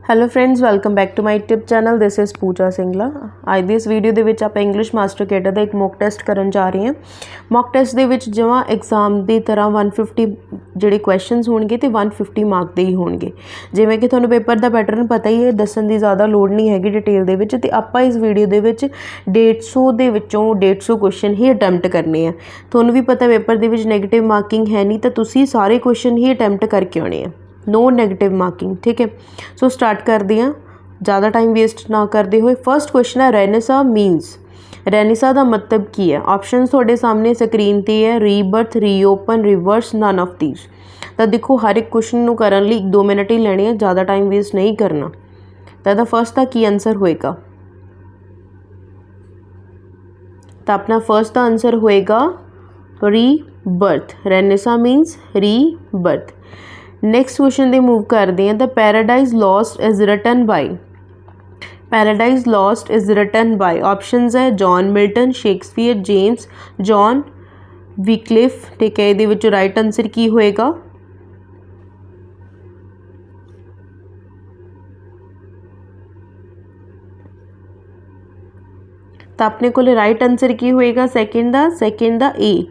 Hello friends, welcome back to my YouTube channel. This is Pooja Singla. आज ਦੀ ਇਸ video ਦੇ ਵਿੱਚ ਆਪਾਂ ਇੰਗਲਿਸ਼ ਮਾਸਟਰ ਕੈਡਰ ਦਾ ਇੱਕ ਮੌਕ ਟੈਸਟ ਕਰਨ ਜਾ ਰਹੇ ਹਾਂ। ਮੌਕ ਟੈਸਟ ਦੇ ਵਿੱਚ ਜਮਾਂ ਐਗਜ਼ਾਮ ਦੀ ਤਰ੍ਹਾਂ 150 ਜਿਹੜੇ ਕੁਐਸਚਨਸ ਹੋਣਗੇ ਤੇ 150 ਮਾਰਕ ਦੇ ਹੀ ਹੋਣਗੇ। ਜਿਵੇਂ ਕਿ ਤੁਹਾਨੂੰ ਪੇਪਰ ਦਾ ਪੈਟਰਨ ਪਤਾ ਹੀ ਹੈ, ਦੱਸਣ ਦੀ ਜ਼ਿਆਦਾ ਲੋੜ ਨਹੀਂ ਹੈਗੀ ਡਿਟੇਲ ਦੇ ਵਿੱਚ। ਤੇ ਆਪਾਂ ਇਸ ਵੀਡੀਓ ਦੇ ਵਿੱਚ 150 ਦੇ ਵਿੱਚੋਂ 150 ਕੁਐਸਚਨ ਹੀ ਅਟੈਂਪਟ ਕਰਨੇ ਆ। ਤੁਹਾਨੂੰ ਵੀ ਪਤਾ ਪੇਪਰ ਦੇ ਵਿੱਚ ਨੈਗੇਟਿਵ ਮਾਰਕਿੰਗ ਹੈ ਨਹੀਂ, ਤਾਂ ਤੁਸੀਂ ਸਾਰੇ ਕੁਐਸਚਨ ਹੀ ਅਟੈਂਪਟ ਕਰਕੇ ਆਉਣੇ ਆ। नो नेगेटिव मार्किंग, ठीक है। सो स्टार्ट करते हैं, ज़्यादा टाइम वेस्ट ना करते हुए। फर्स्ट क्वेश्चन है रेनेसा मीनस। रेनेसा का मतलब की है? ऑप्शन थोड़े सामने स्क्रीन पर है। Rebirth, reopen, reverse, none of these. तो देखो हर एक क्वेश्चन को करने लिए 2 मिनट ही लेने, ज़्यादा टाइम वेस्ट नहीं करना। तो फर्स्ट का की आंसर होएगा? तो अपना फर्स्ट का आंसर होएगा rebirth. Renaissance means rebirth. Next question दे मूव करते हैं। The paradise lost is written by. Paradise lost is written by options है John Milton, Shakespeare, James John Wycliffe. ठीक है, ये राइट आंसर की होएगा? तो अपने को राइट आंसर की होएगा सेकंड दा ए,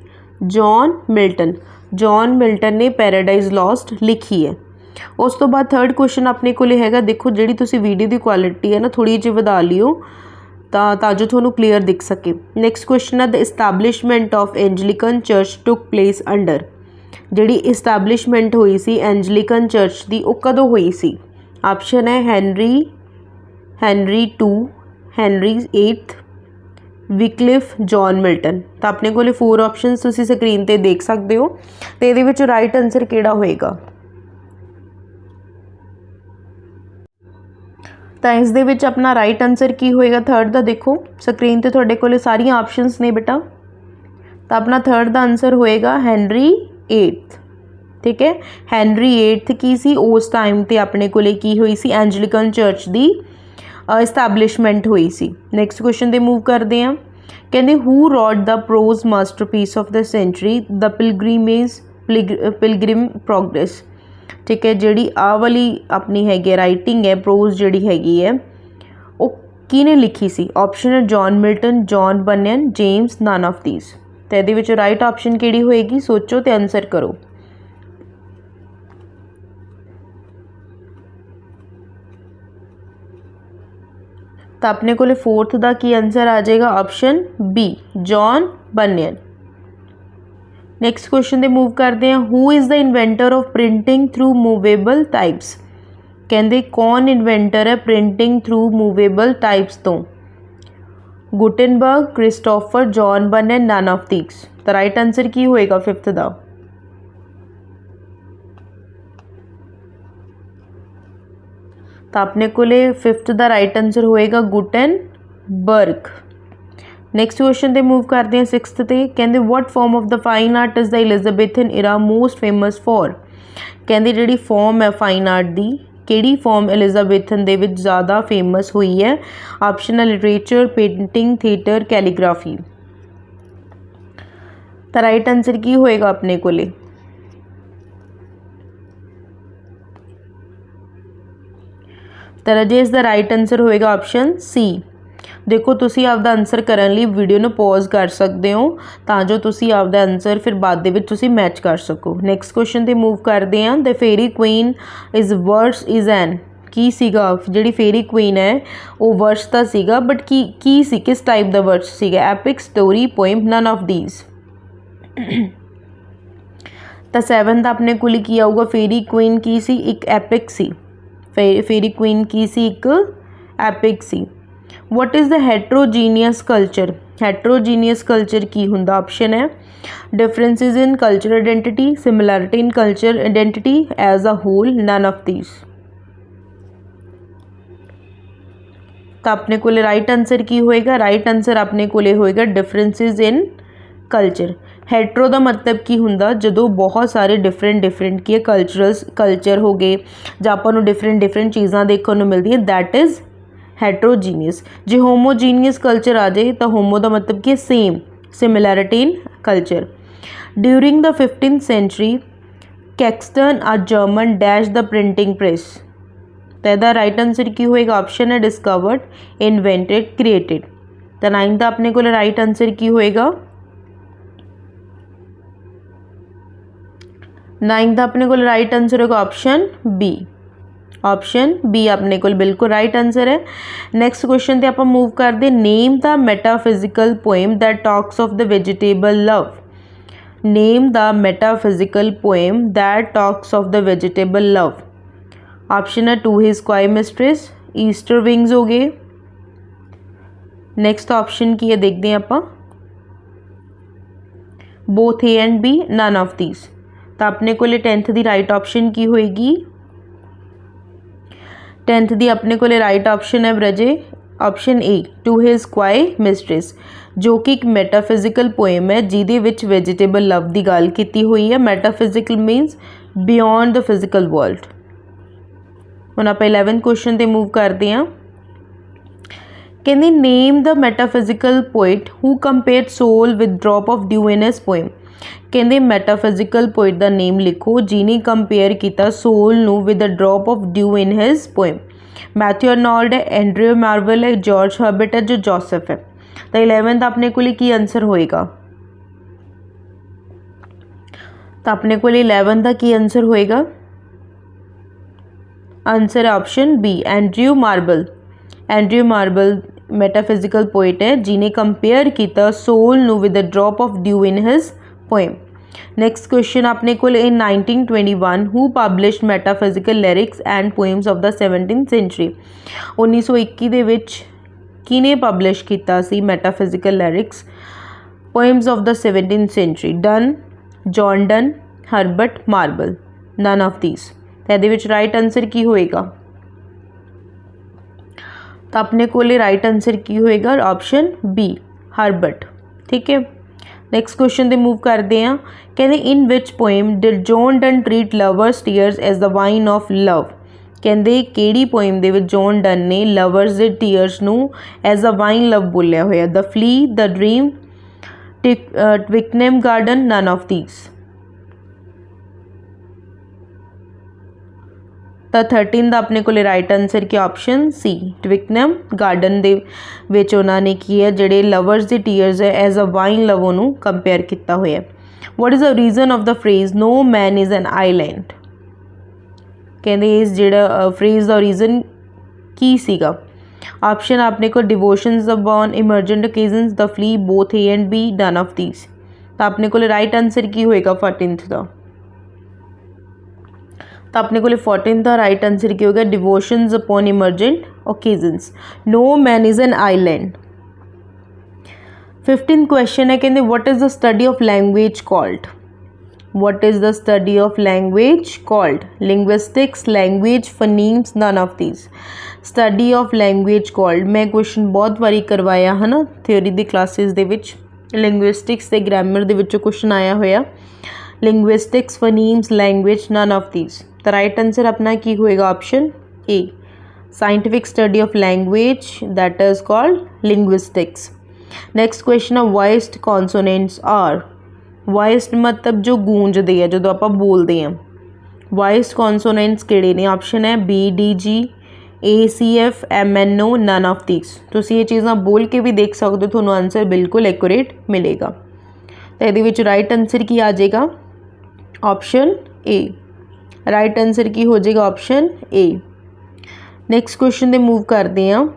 जॉन मिल्टन। जॉन मिल्टन ने पैराडाइज लॉस्ट लिखी है। उस तो बाद थर्ड क्वेश्चन अपने को हैगा। देखो जी तुसी वीडियो की क्वालिटी है ना थोड़ी जी वधा लियो ताजो थोनू क्लीयर दिख सके। नैक्सट क्वेश्चन है the establishment of Anglican church took place under. जी इस्टैबलिशमेंट हुई सी एंजलिकन चर्च की वो कदों हुई सी? ऑप्शन है Henry 2, Henry 8, Wycliffe, John Milton. तो अपने को 4 ऑप्शनस तुसी स्क्रीन पर देख सकते हो। तो ये राइट आंसर किहड़ा होएगा? तो इस दे विच अपना राइट आंसर की होएगा? थर्ड का देखो स्क्रीन पर तुहाडे कोल सारियां ऑप्शनस ने बेटा। तो अपना थर्ड का आंसर होएगा हैनरी 8। ठीक है, हैनरी 8 की सी उस टाइम ते अपने कोले की हुई सी एंजलिकन चर्च की इस्टैबलिशमेंट हुई सी। नैक्सट क्वेश्चन दे मूव करते हैं। कहते who wrote the prose masterpiece of the century the pilgrim progress. ठीक है, जी आ वाली अपनी हैगी राइटिंग है प्रोज जी हैगी है वो किने लिखी सी? ऑप्शन है John Milton, John Bunyan, James, none of these. तो ये राइट ऑप्शन किहड़ी होएगी? सोचो तो आंसर करो। तो अपने को फोर्थ का की आंसर आ जाएगा? Option B, John Bunyan. Next question दे मूव करते हैं। Who is the inventor of printing through movable types. कहते कौन इन्वेंटर है प्रिंटिंग थ्रू मूवेबल टाइप्स तो? Gutenberg, Christopher, John Bunyan, none of these. तो राइट आंसर की होएगा फिफ्थ का? तो अपने को फिफ्थ का राइट आंसर होएगा गुटेनबर्ग। नैक्सट क्वेश्चन दे मूव करते हैं सिक्स्थ ते। कहते what form of the fine art is the Elizabethan era most famous for. कहते जी फॉर्म है फाइन आर्ट की किहड़ी फॉर्म एलिजाबेथन दे विच ज़्यादा फेमस हुई है? ऑप्शन है लिटरेचर, पेंटिंग, थिएटर, कैलीग्राफी। तो राइट आंसर की होएगा अपने को? तो राजे इसका राइट आंसर होएगा ऑप्शन सी। देखो तुसी आपदा आंसर करने लिए वीडियो में पॉज कर सकते हो ताजो तुसी आपदा आंसर फिर बाद दे विच तुसी मैच कर सको। नैक्सट क्वेश्चन ते मूव करते हैं। The Faerie Queene is verse is an की सीगा? जी फेरी क्वीन है वो वर्स का सीगा, बट की सी किस टाइप का वर्स सीगा? Epic, story, poem, none of these. तो 7 अपने को की आऊगा? फेरी क्वीन की सी? एक एपिक सी। फेरी क्वीन की सी? एक एपिक सी। What is the heterogeneous culture. Heterogeneous culture की हुंदा? ऑप्शन है differences in culture identity, similarity in culture identity, as a whole, none of these. तो अपने को राइट आंसर की होएगा? राइट आंसर अपने को होएगा डिफरेंसेस इन कल्चर। हैट्रो का मतलब की हुंदा? जदों बहुत सारे डिफरेंट की कल्चर हो गए जां आपां नूं डिफरेंट चीज़ां देखने को मिलती है, दैट इज़ हैट्रोजीनियस। जो होमोजीनियस कल्चर आ जाए तो होमो का मतलब कि same, similarity in culture. During the 15th century Caxton a German dash the printing press. तो इसका राइट आंसर की होएगा ऑप्शन है डिस्कवर्ड, इन्वेंटेड, क्रिएटेड। तो 9 अपने को राइट आंसर की होएगा 9 अपने को राइट आंसर होगा ऑप्शन बी। ऑप्शन बी अपने को बिल्कुल राइट आंसर है। नैक्सट क्वेश्चन ते आप मूव करते, name the metaphysical poem that talks of the vegetable love. Name the metaphysical poem that talks of the vegetable love. Option है to his coy mistress, Easter wings हो गए। Next option की है देखते हैं आप, both A and B, none of these. तो अपने को 10th की राइट ऑप्शन की होएगी, 10th दी अपने को राइट ऑप्शन है ब्रजे option A, to his coy mistress, जो कि एक मैटाफिजिकल पोएम है जिहदे विच वेजिटेबल लव की गल की हुई है। Metaphysical means beyond the physical world. हुण आप 11th क्वेश्चन ते मूव करते हैं। कहते name the metaphysical poet who compared soul with drop of dew in his poem. कहते मैटाफिजिकल पोइट का नेम लिखो जिन्हें कंपेयर किया सोल नू with the drop of dew in his poem. Matthew Arnold है, एंड्रयू मार्वल है, George Herbert है, जो जोसेफ है। तो 11th अपने को की आंसर होएगा, तो अपने को 11th का की आंसर होएगा, आंसर है option B, Andrew Marvell. Andrew Marvell metaphysical poet है जिन्हें कंपेयर किया सोल नू with the drop of dew in his poem. Next question अपने को in 1921 who published metaphysical lyrics and poems of the 17th century. 1921 दे which किने publish किया सी metaphysical lyrics poems of the 17th century. Donne, John Donne, Herbert Marvell, none of these. तो ये right answer की होएगा, तो अपने को राइट आंसर की होएगा ऑप्शन बी, हर्बर्ट। ठीक है, नैक्सट क्वेश्चन ते मूव करते हैं। कहते in which poem did John Donne treat lovers tears as the wine of love. कहते किहड़ी पोएम दे विच जॉन डन ने लवर्स दे टीयर्स नू एज अ वाइन लव बोलिया होया। The flea, the dream, Twickenham garden, none of these. तो 13 अपने को राइट आंसर की ऑप्शन सी, ट्विकनेम गार्डन दे विच उन्होंने की है जिहड़े लवर्स दी टीयर्स है एज अ वाइन लव उन्होंने कंपेयर किया होया। What is the reason of the phrase no man is an island. कहते इस जिहड़ा फ्रेज का रीजन की सीगा। ऑप्शन अपने को devotions upon emergent occasions, the flea, both A and B, none of these. तो अपने को राइट आंसर की होएगा 14th का, तो अपने को 14th का राइट आंसर की होगा devotions upon emergent occasions, no man is an island. 15th question है, कहते what is the study of language called. What is the study of language called. Linguistics, language, phonemes, none of these. Study of language called मैं question बहुत बारी करवाया है ना theory दी classes दे विच, लिंग्विस्टिक्स ते ग्रामर दे विचों क्वेश्चन आया होया। Linguistics, phonemes, language, none of these. तो राइट आंसर अपना की होएगा option A, scientific study of language that is called linguistics. Next question है वॉइस्ड कॉन्सोनेंट्स आर। वॉइस्ड मतलब जो गूंजते हैं जो आप बोलते हैं। वॉइस्ड कॉन्सोनेंट्स किहड़े ने। ऑप्शन है B, D, G, A, C, F, M, N, O, none of these. तुसीं ये चीज़ां बोल के भी देख सकते हो, तुहानूं आंसर बिल्कुल एक्यूरेट मिलेगा। तो ये राइट आंसर की आ जाएगा ऑप्शन ए। राइट आंसर की हो जाएगा ऑप्शन ए। नेक्स्ट क्वेश्चन दे मूव करते हैं।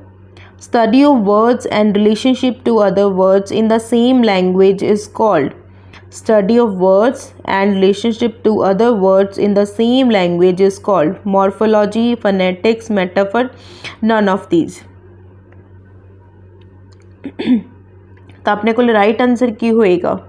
Study of words and relationship to other words in the same language is called. Study of words and relationship to other words in the same language is called morphology, phonetics, metaphor, none of these. तो अपने को right answer की होएगा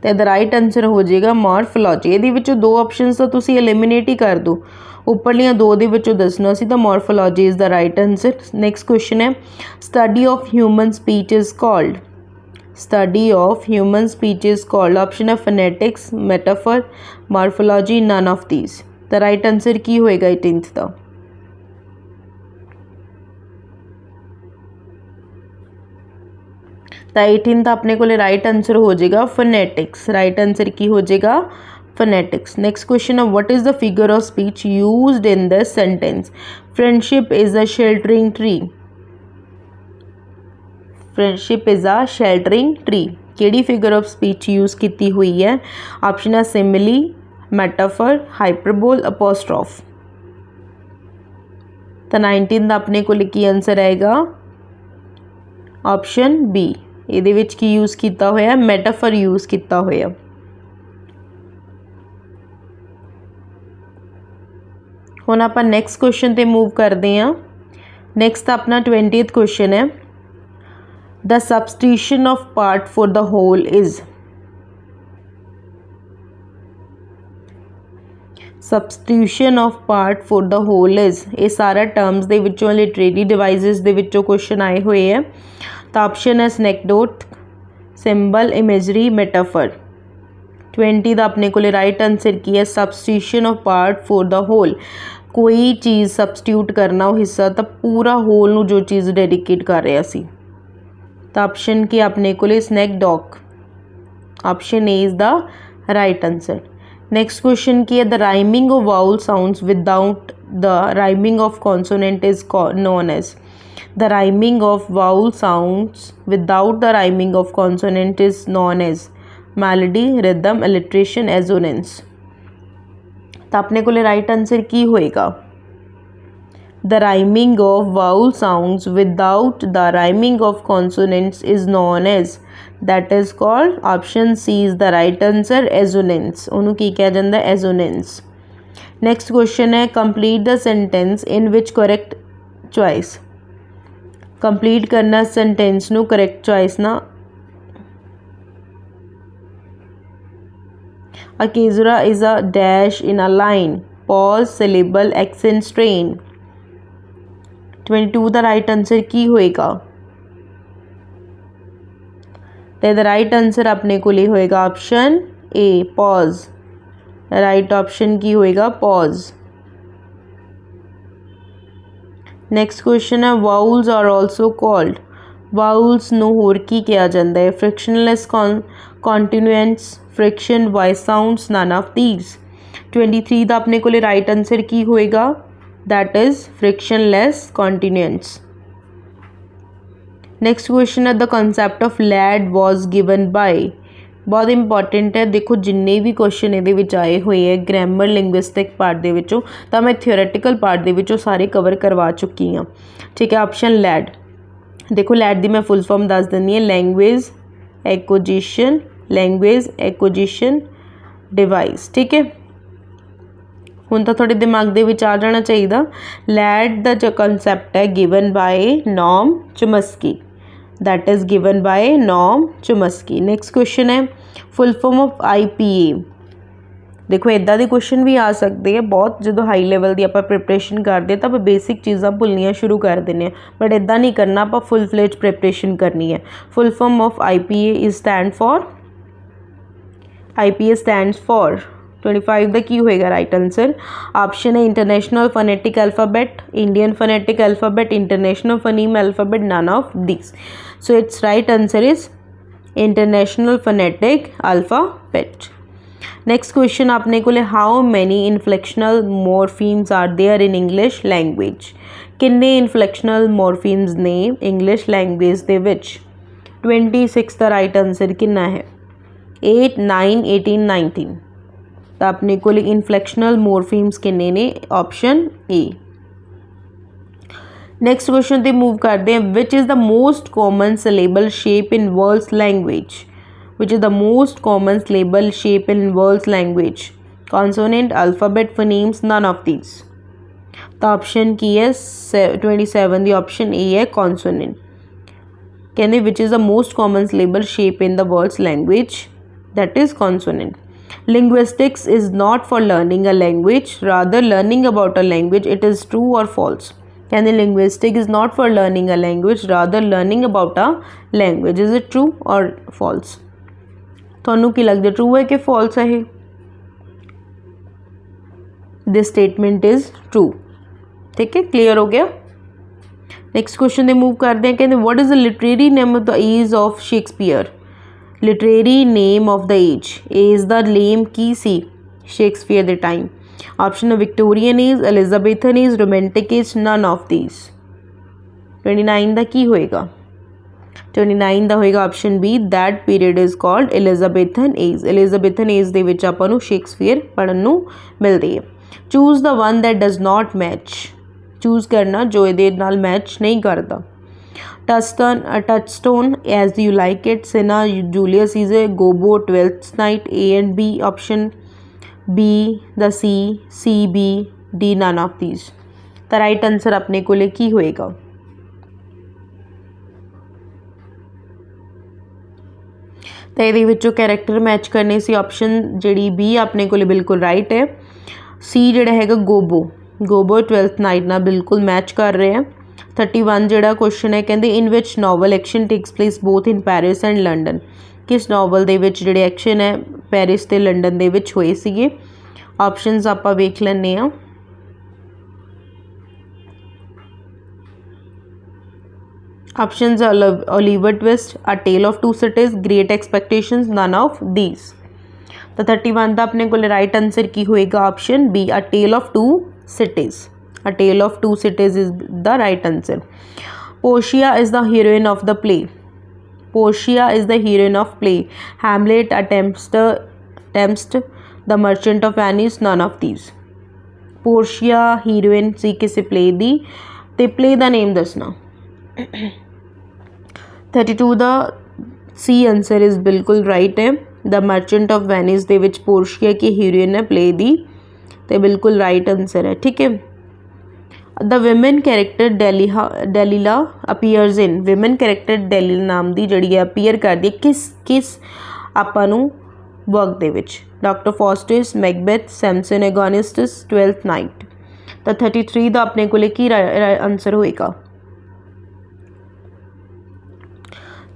तो यदा right answer हो जाएगा morphology. ये दो ऑप्शन तो तुसी एलिमिनेट ही कर दो, उपरलियां दो दे विचों दसना सी, तो morphology is the right answer. Next question है study of human speech is called. Study of human speech is called. Option है phonetics, metaphor, morphology, none of these. तो राइट आंसर की होएगा 18th का। ਤਾਂ 18 ਦਾ ਆਪਣੇ ਕੋਲੇ ਰਾਈਟ ਆਂਸਰ ਹੋ ਜਾਏਗਾ ਫੋਨੈਟਿक्स। ਰਾਈਟ ਆਂਸਰ ਕੀ ਹੋ ਜਾਏਗਾ phonetics। नेक्स्ट क्वेश्चन है what is the figure of speech used in this sentence. Friendship is a sheltering tree. Friendship is a sheltering tree केड़ी फिगर ऑफ स्पीच यूज की हुई है। Option है सिमिली, मैटाफर, हाइपरबोल, अपोस्ट्रोफ। तो 19 का अपने को की आंसर आएगा ऑप्शन बी। ਇਹਦੇ ਵਿੱਚ ਕੀ यूज़ किया होया मैटाफर यूज़ किया होया। हुण आपां नैक्सट क्वेश्चन ते मूव करते हैं। नैक्सट अपना 20th क्वेश्चन है the substitution of part for the whole is. Substitution of part for the whole is ये सारा टर्म्स दे विचों लिटरेरी डिवाइसिस दे विचों क्वेश्चन आए हुए हैं। तो ऑप्शन है स्नैकडोट, सिंबल, इमेजरी, मेटाफर। 20 का अपने को राइट आंसर की है substitution of part for the whole. कोई चीज़ सबस्टिट्यूट करना वो हिस्सा तो पूरा होल नू जो चीज़ डेडिकेट कर रहा सी। तो ऑप्शन की अपने को स्नैकडॉग। Option A is the right answer. Next question की है the rhyming of vowel sounds without the rhyming of consonant is known as. The rhyming of vowel sounds without the rhyming of consonant is known as melody, rhythm, alliteration, assonance। तो अपने को right answer की होएगा the rhyming of vowel sounds without the rhyming of consonants is known as that is called option C is the right answer assonance। उन्होंने की कहा जाता है assonance। नेक्स्ट क्वेश्चन है complete the sentence in which correct choice। Complete करना sentence नू correct choice ना। A caesura is a dash in a line, pause, syllable, accent, strain। 22 दा राइट आंसर की होएगा। तो द राइट आंसर अपने को लिए होएगा option A pause. Right option की होएगा पॉज। नेक्स्ट क्वेश्चन है vowels are also called. Vowels नू होर की किया जाता है frictionless continuants, friction, voice sounds, none of these. 23 का अपने को राइट आंसर की होएगा that is frictionless continuants. Next question है the concept of LAD was given by. बहुत इंपॉर्टेंट है। देखो जिन्ने भी क्वेश्चन ये आए हुए हैं ग्रामर लिंग्विस्टिक पार्ट दे विचों तो मैं थियोरेटिकल पार्ट दे विचों सारे कवर करवा चुकी हाँ। ठीक है ऑप्शन लैड। देखो लैड दी मैं फुल फॉर्म दस दिनी है लैंग्वेज एक्विजिशन डिवाइस। ठीक है हुण तो थोड़े दिमाग दे विच आ जाना चाहिए। लैड दा जो कंसैप्ट है given by norm Chomsky that is given by norm Chomsky. Next question है फुल फॉर्म ऑफ IPA। देखो इदा के क्वेश्चन भी आ सकते हैं बहुत जो हाई लैवल की आप प्रिपरेशन करते तो आप बेसिक चीज़ा भुलनिया शुरू कर दें बट इदा नहीं करना आप फुल फ्लेज प्रिपरेशन करनी है। Full form of IPA is stand for IPA stand for 25 का की होएगा राइट आंसर। ऑप्शन है international phonetic alphabet, Indian phonetic alphabet, international phoneme alphabet, none of this. So it's right answer is international phonetic alphabet. Next question आपने को how many inflectional morphemes are there in English language. किन्ने inflectional morphemes ने English language दे विच। 26 का right answer कितना है 8, 9, 18, 19। तो अपने को इनफ्लेक्शनल मॉर्फीम्स किन्ने ने ऑप्शन ए। नेक्स्ट क्वेश्चन ते मूव करते हैं which is the most common syllable shape in world's language. Which is the most common syllable shape in world's language. Consonant, alphabet, phonemes, none of these. तो option की है 27 दी option A है consonant. कहते which is the most common syllable shape in the world's language that is consonant. Linguistics is not for learning a language, rather learning about a language. It is true or false? कहते linguistic is not for learning a language, rather learning about a language. Is it true or false? ਤੁਹਾਨੂੰ ਕੀ ਲੱਗਦਾ true है कि false है ये? This statement is true. ठीक है clear हो गया। ਨੈਕਸਟ ਕੁਐਸਚਨ ਦੇ ਮੂਵ ਕਰਦੇ ਹਾਂ। ਕਹਿੰਦੇ what is the literary name of the age of Shakespeare. Literary name of the age ਦਾ ਨੇਮ ਕੀ ਸੀ ਸ਼ੇਕਸਪੀਅਰ ਦੇ time. Option Victorian age, Elizabethan age, romantic age, none of these. 29 ਦਾ ਕੀ ਹੋਏਗਾ। 29 ਦਾ ਹੋਏਗਾ option B, that period is called Elizabethan age. Elizabethan age ਦੇ ਵਿੱਚ ਆਪਾਂ ਨੂੰ ਸ਼ੇਕਸਪੀਅਰ ਪੜ੍ਹਨ ਨੂੰ ਮਿਲਦੀ ਹੈ। Choose the one that does not match. Choose ਕਰਨਾ ਜੋ ਇਹਦੇ ਨਾਲ ਮੈਚ ਨਹੀਂ ਕਰਦਾ। Touchstone, as you like it, Cinna, Julius Caesar, Gobbo, twelfth night. A and B option B ਦਾ C B D none of these. ਤਾਂ right answer ਆਪਣੇ ਕੋਲੇ ਕੀ ਹੋਏਗਾ। ਤਾਂ ਇਹਦੇ ਵਿੱਚੋਂ ਕੈਰੈਕਟਰ ਮੈਚ ਕਰਨੇ ਸੀ। ਆਪਸ਼ਨ ਜਿਹੜੀ ਬੀ ਆਪਣੇ ਕੋਲੇ ਬਿਲਕੁਲ ਰਾਈਟ ਹੈ। ਸੀ ਜਿਹੜਾ ਹੈਗਾ ਗੋਬੋ ਟਵੈਲਥ ਨਾਈਟ ਨਾਲ ਬਿਲਕੁਲ ਮੈਚ ਕਰ ਰਹੇ ਆ। 31 ਜਿਹੜਾ ਕੁਐਸਚਨ ਹੈ ਕਹਿੰਦੇ in which novel action takes place both in Paris and London. ਕਿਸ ਨਾਵਲ ਦੇ ਵਿੱਚ ਜਿਹੜੇ ਐਕਸ਼ਨ ਹੈ ਪੈਰਿਸ ਤੇ ਲੰਡਨ ਦੇ ਵਿੱਚ ਹੋਏ ਸੀਗੇ। ਆਪਸ਼ਨਸ ਆਪਾਂ ਵੇਖ ਲੈਂਦੇ ਹਾਂ। Options Oliver Twist, a tale of two cities, great expectations, none of these. ਤਾਂ 31 ਦਾ ਆਪਣੇ ਕੋਲ ਰਾਈਟ ਆਂਸਰ ਕੀ ਹੋਏਗਾ। Option B, a tale of two cities. A Tale of Two Cities is the right answer. Portia is the heroine of the play. Portia is the heroine of play. Hamlet, Tempest, The Merchant of Venice, none of these. Portia heroine ਸੀ ਕਿਸੇ play ਦੀ ਤੇ play ਦਾ name ਦੱਸਣਾ। 32 ਦਾ C answer is ਬਿਲਕੁਲ right ਹੈ। The Merchant of Venice ਦੇ ਵਿੱਚ Portia ਕੀ heroine ਹੈ play ਦੀ ਤੇ ਬਿਲਕੁਲ ਰਾਈਟ ਆਂਸਰ ਹੈ। ਠੀਕ ਹੈ। ਦ ਵਿਮਨ ਕੈਰੈਕਟਰ ਡੈਲੀਲਾ ਅਪੀਅਰਸ ਇਨ। ਵਿਮਨ ਕੈਰੈਕਟਰ ਡੈਲੀਲਾ ਨਾਮ ਦੀ ਜਿਹੜੀ ਹੈ ਅਪੀਅਰ ਕਰਦੀ ਹੈ ਕਿਸ ਆਪਾਂ ਨੂੰ ਵਰਕ ਦੇ ਵਿੱਚ। Doctor Faustus, Macbeth, Samson Agonistes, twelfth night. ਤਾਂ 33 ਦਾ ਆਪਣੇ ਕੋਲੇ ਕੀ ਆਂਸਰ ਹੋਏਗਾ।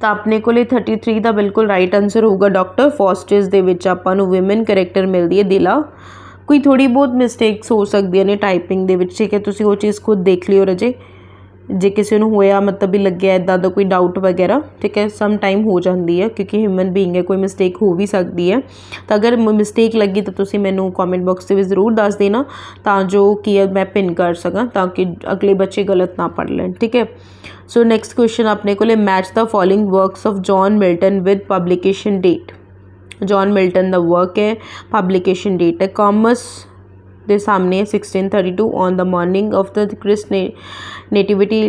ਤਾਂ ਆਪਣੇ ਕੋਲੇ 33 ਦਾ ਬਿਲਕੁਲ ਰਾਈਟ ਆਂਸਰ ਹੋਊਗਾ। ਡਾਕਟਰ ਫਾਸਟਿਸ ਦੇ ਵਿੱਚ ਆਪਾਂ ਨੂੰ ਵਿਮਨ ਕੈਰੈਕਟਰ ਮਿਲਦੀ ਹੈ ਦਿਲਾ। ਕੋਈ ਥੋੜ੍ਹੀ ਬਹੁਤ ਮਿਸਟੇਕਸ ਹੋ ਸਕਦੀਆਂ ਨੇ ਟਾਈਪਿੰਗ ਦੇ ਵਿੱਚ। ਠੀਕ ਹੈ, ਤੁਸੀਂ ਉਹ ਚੀਜ਼ ਖੁਦ ਦੇਖ ਲਿਓ ਰਜੇ। ਜੇ ਕਿਸੇ ਨੂੰ ਹੋਇਆ ਮਤਲਬ ਵੀ ਲੱਗਿਆ ਇੱਦਾਂ ਦਾ ਕੋਈ ਡਾਊਟ ਵਗੈਰਾ, ਠੀਕ ਹੈ, ਸਮ ਟਾਈਮ ਹੋ ਜਾਂਦੀ ਹੈ ਕਿਉਂਕਿ ਹਿਊਮਨ ਬੀਇੰਗ ਹੈ, ਕੋਈ ਮਿਸਟੇਕ ਹੋ ਵੀ ਸਕਦੀ ਹੈ। ਤਾਂ ਅਗਰ ਮਿਸਟੇਕ ਲੱਗੀ ਤਾਂ ਤੁਸੀਂ ਮੈਨੂੰ ਕਮੈਂਟ ਬਾਕਸ ਦੇ ਵਿੱਚ ਜ਼ਰੂਰ ਦੱਸ ਦੇਣਾ ਤਾਂ ਜੋ ਕੀ ਹੈ ਮੈਂ ਪਿਨ ਕਰ ਸਕਾਂ ਤਾਂ ਕਿ ਅਗਲੇ ਬੱਚੇ ਗਲਤ ਨਾ ਪੜ੍ਹ ਲੈਣ। ਠੀਕ ਹੈ। ਸੋ ਨੈਕਸਟ ਕੁਐਸਚਨ ਆਪਣੇ ਕੋਲੇ match the following works of John Milton with publication date. John Milton ਦਾ ਵਰਕ ਹੈ, ਪਬਲੀਕੇਸ਼ਨ ਡੇਟ ਹੈ ਕਾਮਰਸ ਦੇ ਸਾਹਮਣੇ 1632 on the morning of the Christ nativity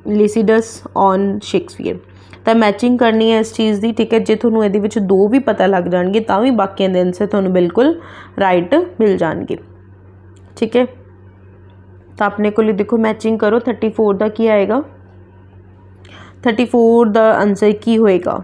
Lycidas on Shakespeare. ਤਾਂ ਮੈਚਿੰਗ ਕਰਨੀ ਹੈ ਇਸ ਚੀਜ਼ ਦੀ। ਠੀਕ ਹੈ, ਜੇ ਤੁਹਾਨੂੰ ਇਹਦੇ ਵਿੱਚ ਦੋ ਵੀ ਪਤਾ ਲੱਗ ਜਾਣਗੇ ਤਾਂ ਵੀ ਬਾਕੀਆਂ ਦੇ ਆਨਸਰ ਤੁਹਾਨੂੰ ਬਿਲਕੁਲ ਰਾਈਟ ਮਿਲ ਜਾਣਗੇ। ਠੀਕ ਹੈ, ਤਾਂ ਆਪਣੇ ਕੋਲ ਦੇਖੋ ਮੈਚਿੰਗ ਕਰੋ। 34 ਦਾ ਕੀ ਆਏਗਾ। 34 ਦਾ ਆਨਸਰ ਕੀ ਹੋਏਗਾ।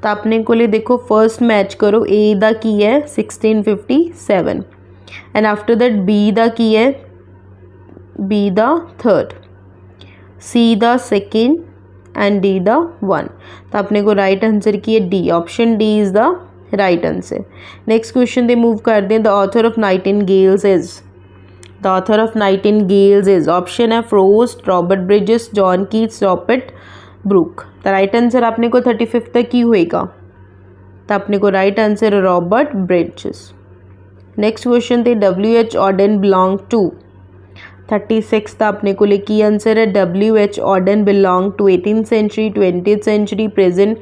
ਤਾਂ ਆਪਣੇ ਕੋਲੇ ਦੇਖੋ ਫਰਸਟ ਮੈਚ ਕਰੋ। A ਦਾ ਕੀ ਹੈ 1657 ਐਂਡ ਆਫਟਰ ਦੈਟ B ਦਾ ਕੀ ਹੈ B ਦਾ ਥਰਡ, C ਦਾ ਸੈਕਿੰਡ ਐਂਡ D ਦਾ 1। ਤਾਂ ਆਪਣੇ ਕੋਲ ਰਾਈਟ ਆਂਸਰ ਕੀ ਹੈ D। Option D is the right answer. Next question ਦੇ ਮੂਵ ਕਰਦੇ ਹਾਂ। The author of nightingales is. The author of nightingales is. Option ਹੈ Frost, Robert Bridges, John Keats, Robert Brooke. ਤਾਂ ਰਾਈਟ ਆਂਸਰ ਆਪਣੇ ਕੋਲ 35 ਦਾ ਕੀ ਹੋਏਗਾ। ਤਾਂ ਆਪਣੇ ਕੋਲ right answer Robert Bridges. Next question ਤੇ WH Auden ਬਿਲੋਂਗ ਟੂ। 36 ਦਾ ਆਪਣੇ ਕੋਲ ਕੀ ਆਂਸਰ ਹੈ WH Auden belong to 18th century, 20th century, present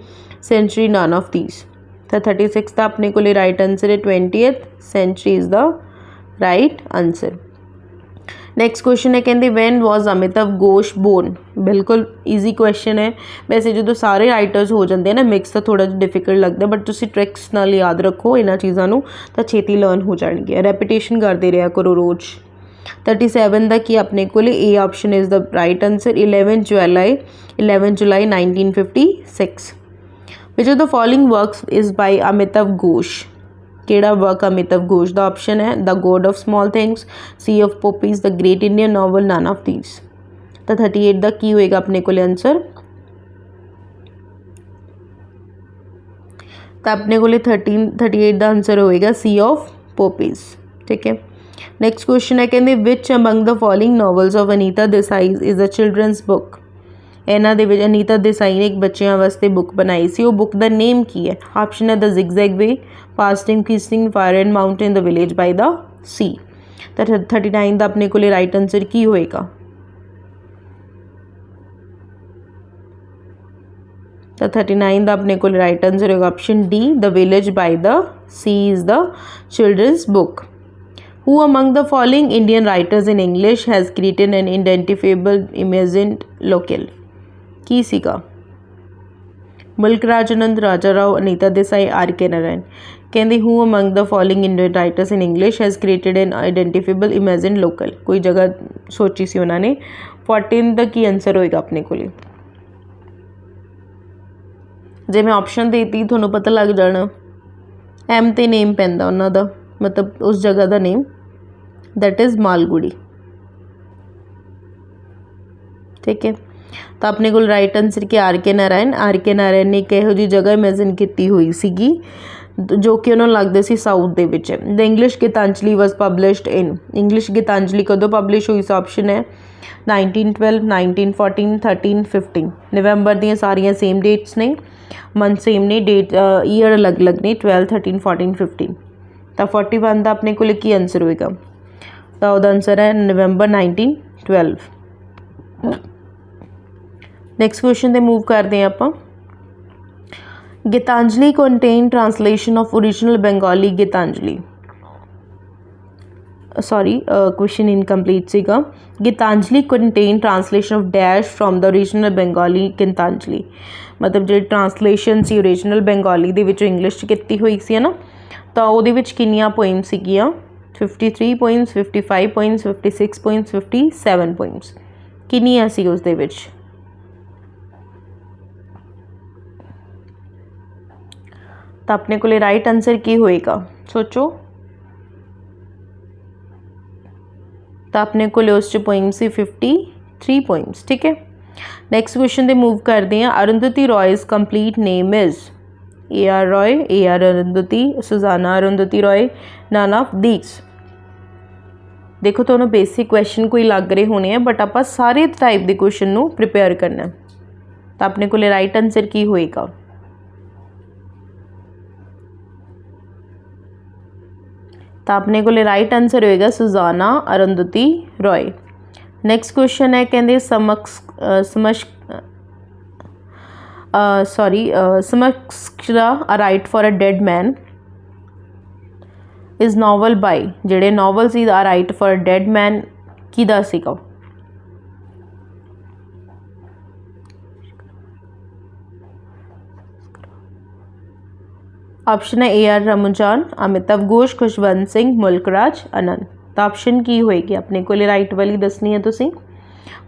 century, none of these। ਤਾਂ 36 ਦਾ ਆਪਣੇ ਕੋਲ ਰਾਈਟ ਆਂਸਰ ਹੈ 20th century is the right answer. Next question ਹੈ ਕਹਿੰਦੇ ਵੈਨ ਵਾਜ਼ ਅਮਿਤਾਭ ਘੋਸ਼ ਬੋਰਨ। ਬਿਲਕੁਲ ਈਜ਼ੀ ਕੁਐਸਚਨ ਹੈ। ਵੈਸੇ ਜਦੋਂ ਸਾਰੇ ਰਾਈਟਰਸ ਹੋ ਜਾਂਦੇ ਨਾ ਮਿਕਸ ਤਾਂ ਥੋੜ੍ਹਾ ਜਿਹਾ ਡਿਫਿਕਲਟ ਲੱਗਦਾ, ਬਟ ਤੁਸੀਂ ਟ੍ਰਿਕਸ ਨਾਲ ਯਾਦ ਰੱਖੋ ਇਹਨਾਂ ਚੀਜ਼ਾਂ ਨੂੰ ਤਾਂ ਛੇਤੀ ਲਰਨ ਹੋ ਜਾਣਗੀਆਂ। ਰੈਪੀਟੇਸ਼ਨ ਕਰਦੇ ਰਿਹਾ ਕਰੋ ਰੋਜ਼। 37 ਦਾ ਕੀ ਆਪਣੇ ਕੋਲ A option is the right answer. 11 ਜੁਲਾਈ 1956। Which of the following works is by Amitabh Ghosh. ਕਿਹੜਾ ਵਰਕ ਅਮਿਤਾਭ ਘੋਸ਼ ਦਾ। ਆਪਸ਼ਨ ਹੈ the god of small things, sea of poppies, the great Indian novel, none of these. ਤਾਂ 38 ਦਾ ਕੀ ਹੋਏਗਾ ਆਪਣੇ ਕੋਲ ਆਂਸਰ। तो अपने को 1338 का आंसर होएगा सी ऑफ पोपीज। ठीक है, नैक्सट क्वेश्चन है कहते which among the following novels of Anita Desai is a children's book. इन्हों के अनीता देसाई ने एक बच्चों वास्ते बुक बनाई सी, वो बुक का नेम की है। ऑप्शन है the zigzag way, past time kissing, fire and mountain, the village by the sea. तो 39 का अपने को राइट आंसर की होएगा। तो 39 का अपने को राइट आंसर होगा option D, the village by the sea is the children's book. Who among the following Indian writers in English has created an identifiable imagined locale? की सीगा? मुल्क राज आनंद, राजा राव, अनीता देसाई, आर के नारायण। कहते who among the following Indian writers in English has created an identifiable imagined locale? कोई जगह सोची सी उन्होंने। 14 तक की आंसर होएगा अपने को। जे मैं ऑप्शन देती थोनों पता लग जाना। एम ते नेम पैंदा उन्हों दा, मतलब उस जगह का नेम, दैट इज़ मालगुड़ी। ठीक है, तो अपने को राइट आंसर की आर के नारायण। आर के नारायण ने एक इहो जी जगह इमेजिन की हुई सीगी जो कि उन्होंने लगते सी साउथ दे विच। The English Gitanjali was published in, English Gitanjali कदों पबलिश हुई? ऑप्शन है 1912, 1914, 13, 15। नवंबर दी सारियां सेम डेट्स ने, मंथ सेम ने, डेट ईयर अलग अलग ने, 12, 13, 14, 15। तो 41 का अपने को की आंसर होएगा? तो वह आंसर है नवंबर 1912। नैक्सट क्वेश्चन पे मूव करते हैं आप। Gitanjali contain translation of original Bengali Gitanjali, sorry question incomplete सीगा। Gitanjali contain translation of dash from the original Bengali Gitanjali, मतलब जो ट्रांसलेशन सी ओरिजिनल बंगाली दे विच इंग्लिश की हुई सी है ना, तो ਉਹਦੇ ਵਿੱਚ ਕਿੰਨੀਆਂ ਪੋਇੰਟਸ ਸੀਗੀਆਂ? 53 ਪॉइंट्स, 55 पॉइंट्स, 56 पॉइंट्स, 57 पॉइंट्स। ਕਿੰਨੀਆਂ ਸੀ ਉਸ ਦੇ ਵਿੱਚ? ਤਾਂ ਆਪਣੇ ਕੋਲੇ ਰਾਈਟ ਆਨਸਰ ਕੀ ਹੋਏਗਾ? सोचो। तो अपने को उस पॉइंट से 53 पॉइंट्स। ठीक है, नैक्सट क्वेश्चन पे मूव करते हैं। Arundhati Roy's complete name is? A R Roy, A R Arundhati, Suzanna Arundhati Roy, none of these. देखो तो बेसिक क्वेश्चन कोई लग रहे होने हैं, बट आप सारे टाइप के क्वेश्चन को प्रिपेयर करना। तो अपने को राइट आंसर की होएगा? तो अपने को राइट आंसर होएगा सुजाना अरुंधति रॉय। नैक्सट क्वेश्चन है कहते समक्षरा a right for a dead man is novel by, जेडे नॉवल सी a right for a dead man किदा सीगा? ऑप्शन है ए आर रमजान, अमिताभ घोष, खुशवंत सिंह, मुल्कराज आनंद। तो ऑप्शन की होएगी अपने को राइट वाली दसनी है तुसी।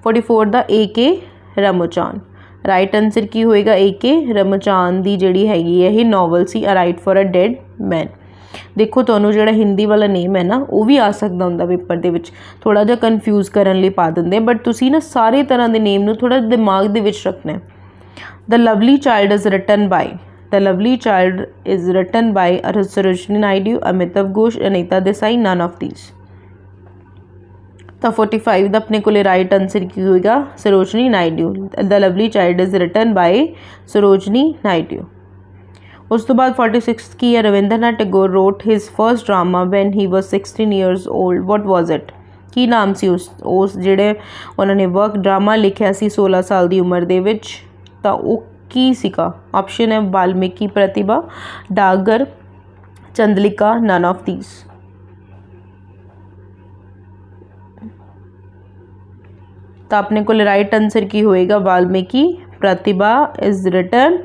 44 दा ए के रमजान। राइट आंसर की होएगा ए के रमजान दी जिहड़ी हैगी है ये नॉवल सी a right for a dead man. देखो तुहानूं जिहड़ा हिंदी वाला नेम है ना वो भी आ सकता हुंदा पेपर दे विच, थोड़ा जिहा कन्फ्यूज करन लई पा दिंदे, बट तुसी ना सारे तरह के नेम नूं थोड़ा दिमाग दे विच रखना है। The lovely child is written by, the lovely child is written by Sarojini Naidu, Amitabh Ghosh, Anita Desai, none of these. तो 45 दा अपने को राइट आंसर की होगा Sarojini Naidu. The lovely child is written by Sarojini Naidu. उस तो बाद 46 की है Rabindranath Tagore wrote his first drama when he was 16 years old, what was it? की नाम सी उस जिहड़े उन्होंने वर्क ड्रामा लिखा सी 16 साल की उम्र दे विच, तो वो की सीगा? ऑप्शन है Valmiki Pratibha, Dakghar, Chandrika, none of these. तो अपने को राइट आंसर की होएगा Valmiki Pratibha is written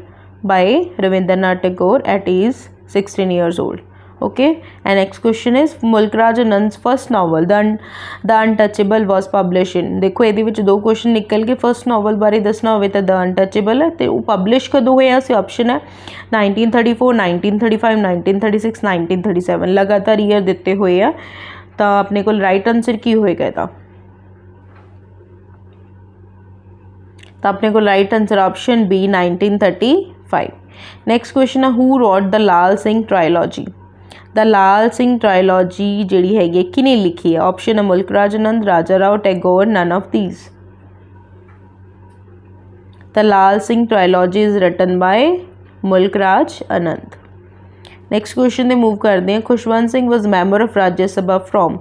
by Rabindranath Tagore at age 16 years old. Okay, and next question is Mulk Raj Anand's first novel the untouchable was publish in. देखो ये दो क्वेश्चन निकल के फर्स्ट नावल बारे दसना हो तो द अनटचेबल है, तो पब्लिश कदों होया सी? ऑप्शन है 1934, 1935, 1936, 1937। लगातार ईयर दिते हुए हैं। तो अपने को राइट आंसर की होएगा? तो अपने को right answer option B 1935। Next question है who wrote the Lal Singh trilogy. The Lal Singh trilogy जिहड़ी हैगी किने लिखी है? ऑप्शन है Mulk Raj Anand, Raja Rao, Tagore, none of these. The Lal Singh trilogy is written by Mulk Raj Anand. Next question दे मूव करते हैं। Khushwant Singh was member of Rajya Sabha from.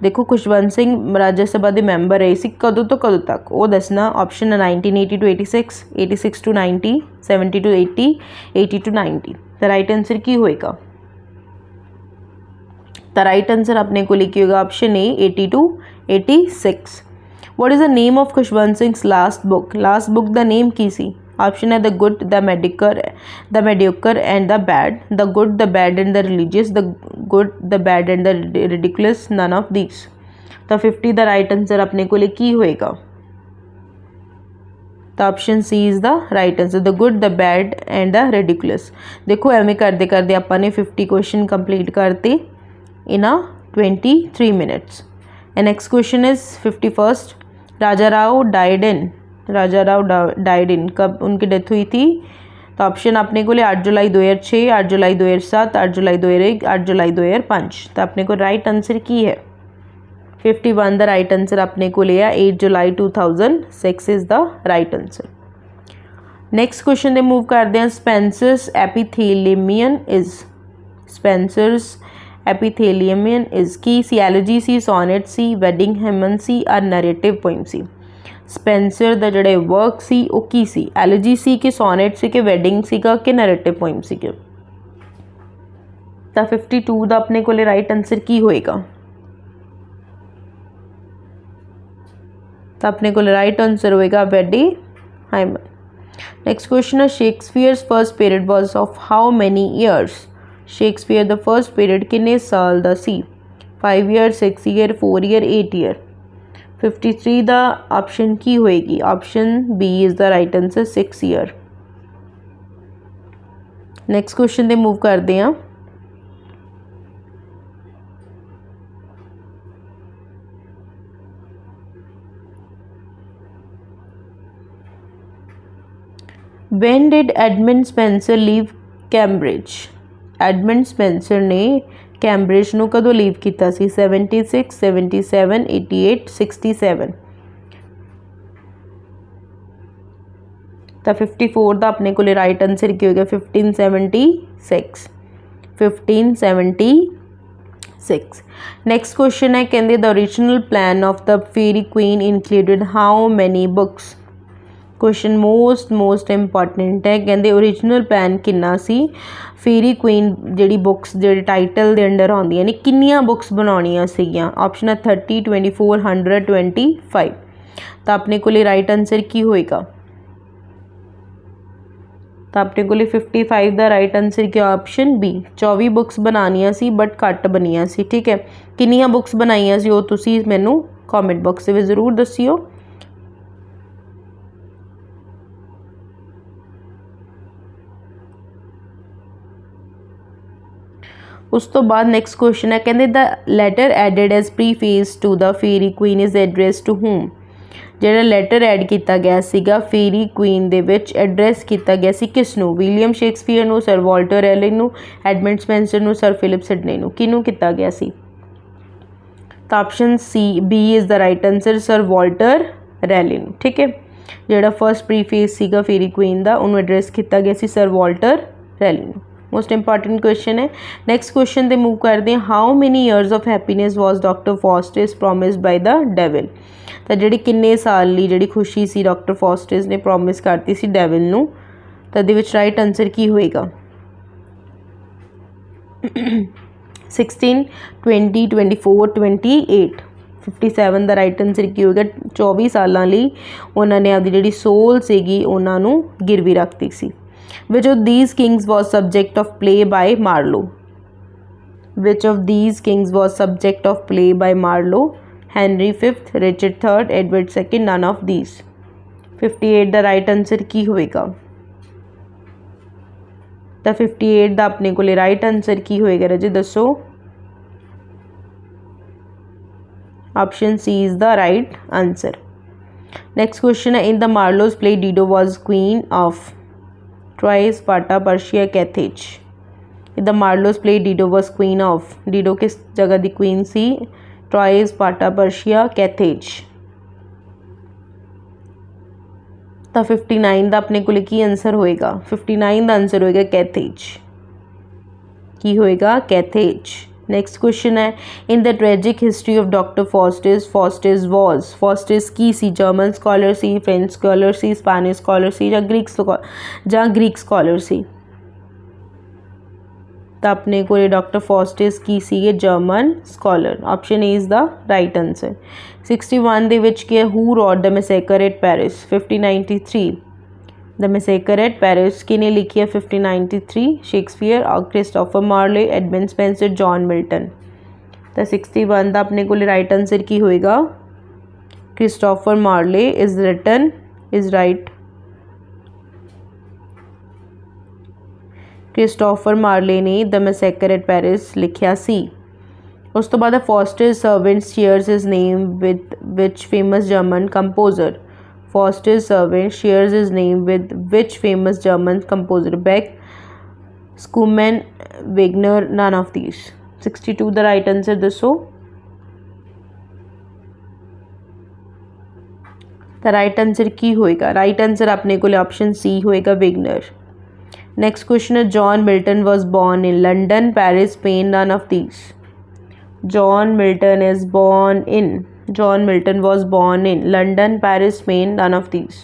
देखो खुशवंत सिंह राज्य सभा के मैंबर रहे सी कदों तो कदों तक वो दसना। ऑप्शन है 1980 to 86, 86 to 90, 70 to 80, 80 to 90। तो राइट आंसर की होएगा? तो राइट आंसर अपने को लिखी होगा option A 80 to 86। What is the name of Khushwant Singh last book? Last book द नेम की सी? ऑप्शन है the good, the mediocre and the bad, the good, the bad and the religious, the good, the bad and the ridiculous, none of these. तो 50 the right answer अपने को की होएगा? तो option C is the right answer, the good, the bad and the ridiculous. देखो एवं करते करते आपने 50 क्वेश्चन कंप्लीट करते in 23 minutes. And next question is 51st। Raja Rao died in कब उनकी डेथ हुई थी? तो ऑप्शन अपने को 8 जुलाई 2006, 8 जुलाई 2007, 8 जुलाई 2001, 8 जुलाई 2005। तो अपने को राइट आंसर की है 51 द राइट आंसर अपने को लिया 8 जुलाई 2006 is the right answer. Next question दे मूव करते हैं। स्पेंसर्स एपिथेलियमियन इज़ की सी? एलिजी सी, सोनेट सी, वेडिंग हेमन सी, और नरेटिव पोइम सी। स्पेंसर दा जिहड़े वर्क सी वो की सी? एलिजी सी कि सोनेट सी कि वेडिंग सीगा कि नरेटिव पोइम सी के? तो 52 दा अपने को राइट आंसर की होएगा? तो अपने को राइट आंसर होएगा वेडिंग हेमन। नेक्स्ट क्वेश्चन है Shakespeare's first period was of how many years? Shakespeare द फर्स्ट पीरियड किन्ने साल दा सी? 5 ईयर, 6 ईयर, 4 ईयर, 8 ईयर। 53 द ऑप्शन की होएगी? Option B is the right answer, 6 year. Next question दे मूव करते हैं। When did Edmund Spenser leave Cambridge? Edmund Spenser ने कैम्ब्रिज ਨੂੰ कदों लीव किया सी? 76, 77, 88, 67। तो 54 ਦਾ अपने को राइट आंसर की होगा 1576। 1576। नेक्स्ट क्वेश्चन है कहते the original plan of the Faerie Queene included how many books? Question most important है। कहते ओरिजिनल प्लान किन्ना सी? फेरी क्वीन जिहड़ी बुक्स जिहड़े टाइटल के अंडर आउंदियां ने किन्नियां बुक्स बनाउणियां सीगियां? ऑप्शन है 30, 24, 100, 25। तो अपने को राइट आंसर की होएगा? तो अपने को 55 द राइट आंसर क्या? ऑप्शन बी 24 बुक्स बनानियां सी बट घट बनियां सी। ठीक है, किन्नियां बुक्स बनाइयां सी वो तुसी मैनू कॉमेंट बॉक्स में जरूर दसियो। उस तो बाद नैक्सट क्वेश्चन है कहते the letter added as preface to the Faerie Queene is address to whom? जिहड़ा लैटर ऐड किया गया सीगा फेरी क्वीन दे विच एड्रैस किया गया सी किसनूं? विलियम शेक्सपीयर नूं, सर वॉल्टर रैले नूं, एडमंड स्पेंसर नूं, सर फिलिप सिडनी नूं? किनूं किया गया सी? तो option C B is the right answer, Sir Walter Raleigh नूं। ठीक है, जिहड़ा फर्स्ट प्रीफेस सीगा फेरी क्वीन दा उन्होंने एड्रैस किया गया सी सर वॉल्टर रैले नूं। मोस्ट इंपॉर्टेंट क्वेश्चन है। नेक्स्ट क्वेश्चन दे मूव करते हैं। How many years of happiness was doctor Faustus promised by the devil? तो जी किन्ने साल ली जी खुशी सी डॉक्टर फॉस्टिस ने प्रॉमिस करती सी डेविल नूं? तो दे विच राइट आंसर की होएगा? 16, 20, 24, 28। 57 द राइट आंसर की होगा? 24 सालों लिए उन्होंने आपकी जी सोल सीगी उन्होंने गिरवी रखती सी। Which of these kings was subject of play by Marlowe? Which of these kings was subject of play by Marlowe? Henry V, Richard III, Edward II, none of these। 58 the right answer की होएगा? तो 58 दा अपने को right answer की होएगा रजी दसो? Option C is the right answer. Next question है in the Marlowe's play Dido was queen of? Troy, Sparta, Persia, Carthage. The Marlowe's play Dido was queen of, Dido किस जगह दी क्वीन सी? Troy, Sparta, Persia, Carthage. तो 59 का अपने को की आंसर होएगा, 59 का आंसर होएगा कैथेज। की होएगा कैथेज। नेक्स्ट क्वेश्चन है, in the tragic history of doctor Faustus, Faustus was, Faustus की सी जर्मन स्कॉलर सी, फ्रेंच स्कॉलर सी, स्पेनिश स्कॉलर सी या ग्रीक स्कॉलर सी? तो अपने को डॉक्टर फॉस्टिस की सी है German scholar. Option A is the right answer. 61 ਦੇ ਵਿੱਚ ਕੀ ਹੈ, who wrote the massacre at Paris? 5093 the massacre at Paris किने लिखी है? 5093 शेक्सपियर और Christopher Marlowe, Edmund Spenser, John Milton. तो 61 का अपने को राइट आंसर की होएगा Christopher Marlowe is written is right. Christopher Marlowe ने द मैसेकर एट पेरिस लिखिया सी। उस तो बाद Faustus servant shares his name with which famous German composer? Faustus servant shares his name with which famous German composer? Bach, Schumann, Wagner, none of these. 62 द right answer दसो। The right answer की होएगा? Right answer अपने को option C होएगा, Wagner. Next question है, John Milton was born in London, Paris, Spain, none of these. John Milton is born in, John Milton was born in London, Paris, Spain, none of these.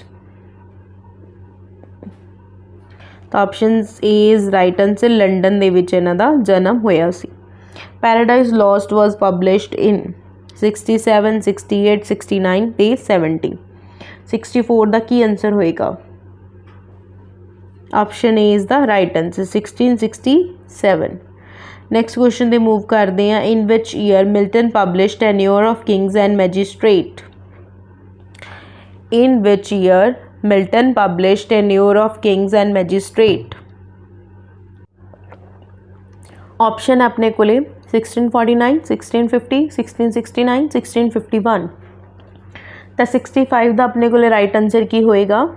तो option A is right answer, London ਦੇ ਵਿੱਚ ਇਹਨਾਂ ਦਾ जन्म होया सी। Paradise lost was published in 67, 68, 69 ਤੇ 70। 64 ਦਾ ਕੀ ਆंसर ਹੋਏਗਾ? Option A is the right answer, 1667। Next question दे मूव करते हैं, in which year Milton publish tenure of kings and magistrate? In which year Milton publish tenure of kings and magistrate? Option अपने को 1649, 1650, 1669, 1651। तो 65 का अपने को राइट आंसर की होएगा?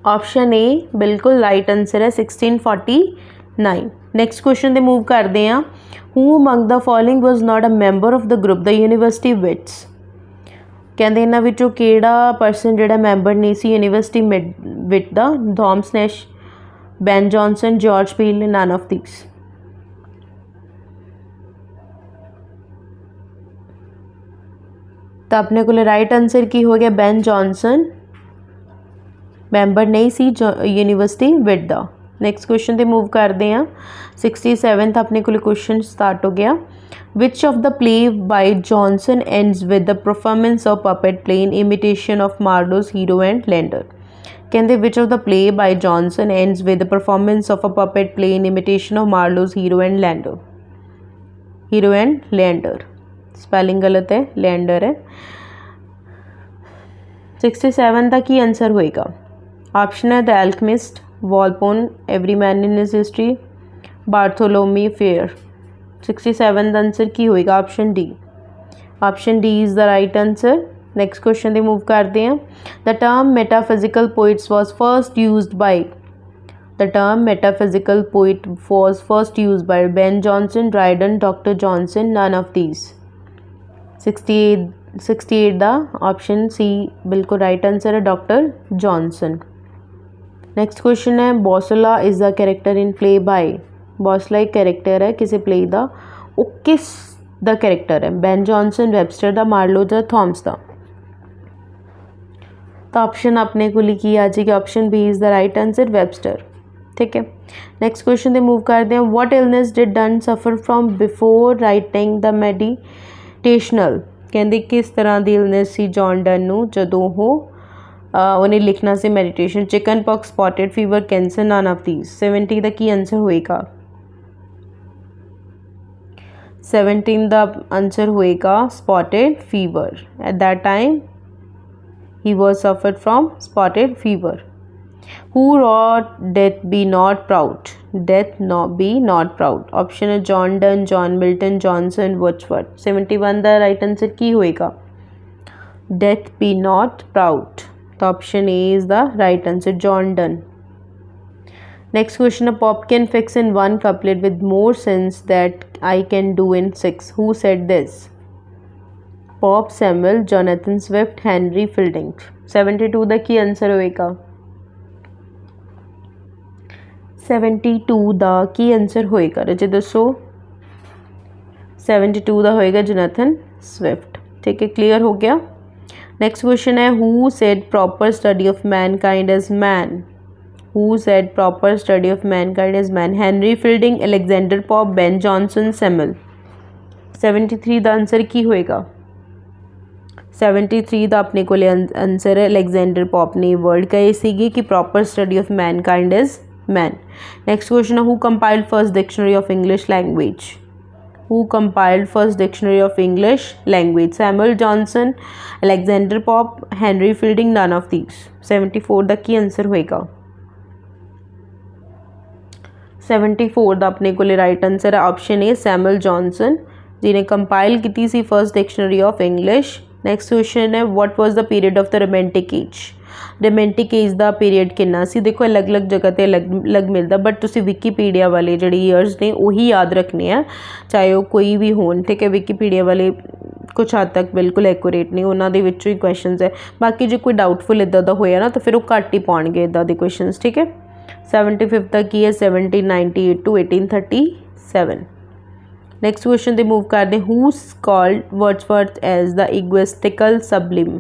ऑप्शन ए बिल्कुल राइट आंसर है, 1649। नेक्स्ट क्वेश्चन दे मूव करते हैं, who among the following was not a member of the group the university wits? कहते इन्होंने विचों केड़ा परसन जोड़ा मैंबर नहीं सी यूनिवर्सिटी विट दा? Thomas Nashe, Ben Jonson, George Peele, none of these. तो अपने को राइट आंसर की हो गया, बेन जॉनसन मैंबर नहीं सी यूनिवर्सिटी विट दा। नेक्स्ट क्वेश्चन पे मूव करते हैं, 67 अपने को क्वेश्चन स्टार्ट हो गया, which of the play by Jonson ends with the performance of puppet play in imitation of Marlowe's hero and Leander? कहते which of the play by Jonson ends with the performance of a puppet play in imitation of Marlowe's hero and Leander? Hero and Leander, spelling गलत है, lander है। 67 का की answer होएगा? Option है the alchemist, Volpone, every man in his history, Bartholomew fair. 67 का answer की होएगा? Option D. Option D is the right answer. Next question दे मूव करते हैं, the term metaphysical poets was first used by? The term metaphysical poet was first used by Ben Jonson, Dryden, doctor Johnson, none of these. 68 दा option C बिल्कुल right answer है, doctor Johnson. Next question है, बॉसला is the character in play by? Bosola एक character है किसी play का, वो किस द कैरेक्टर है? बेन जॉनसन, वेबस्टर दा, मार्लो दा, थॉमस दा। तो ऑप्शन अपने को लिखी आ जाएगी, option B is the right answer, Webster. ठीक है, नेक्स्ट क्वेश्चन दे मूव करते हैं, what illness did Donne suffer from before writing the meditational? कहते किस तरह की इलनेस सी जॉन डन नूं जदों उन्हें लिखना से meditation? Chickenpox, spotted fever, cancer, none of these. 70 का की आंसर होएगा? 17 का आंसर होएगा spotted fever. At that time he was suffered from spotted fever. Who wrote death be not proud? Death be not proud. Option है John Donne, John Milton, Johnson, Wordsworth. 71 का right answer की होएगा? Death be not proud. तो option A is the right answer, John done. Next question, a pop can fix in one couplet with more sense that I can do in 6, who said this? Pop, Samuel, Jonathan Swift, Henry fielding. 72 ਦਾ ਕੀ answer ਹੋਏਗਾ? 72 ਦਾ ਕੀ answer ਹੋਏਗਾ ਰਾਜੇ ਦੱਸੋ? 72 ਦਾ ਹੋਏਗਾ Jonathan Swift. ठीक है, clear हो गया। नेक्स्ट क्वेश्चन है, who said proper study of mankind is man? Who said proper study of mankind is man? Henry Fielding, Alexander Pope, Ben Jonson, Samuel. 73 ਦਾ आंसर की होएगा? 73 ਦਾ ਆਪਣੇ ਕੋਲ ਆਨਸਰ ਹੈ ਅਲੈਗਜ਼ੈਂਡਰ ਪੌਪ ਨੇ ਵਰਡ ਕਹੇ ਸੀਗੇ ਕਿ proper study of mankind is man. Next question, who compiled first dictionary of English language? Who compiled first dictionary of English language? Samuel Johnson, Alexander Pope, Henry Fielding, none of these. 74 ਦਾ ਕੀ answer होएगा? 74 ਦਾ ਆਪਣੇ ਕੋਲ right answer है option A Samuel Johnson जिन्हें compile की सी first dictionary of English. Next question है, what was the period of the romantic as? Romantic as का पीरियड कितना सी? देखो अलग अलग जगह पर अलग अलग मिलता, बट तुसी विकीपीडिया वाले जिहड़े ईयर्स ने उही याद रखने हैं, चाहे वो कोई भी होन। ठीक है, विकीपीडिया वाले कुछ हद तक बिल्कुल एक्यूरेट नहीं, उन्होंने विचों ही क्वेश्चनस है। बाकी जो कोई डाउटफुल इदा का होया ना तो फिर वो घट ही पाउणगे इदा दे क्वेश्चनस। ठीक है, 75 तक की है 1798 टू 1837। नेक्स्ट क्वेश्चन ते मूव करते हैं, who called Wordsworth as the egotistical sublime?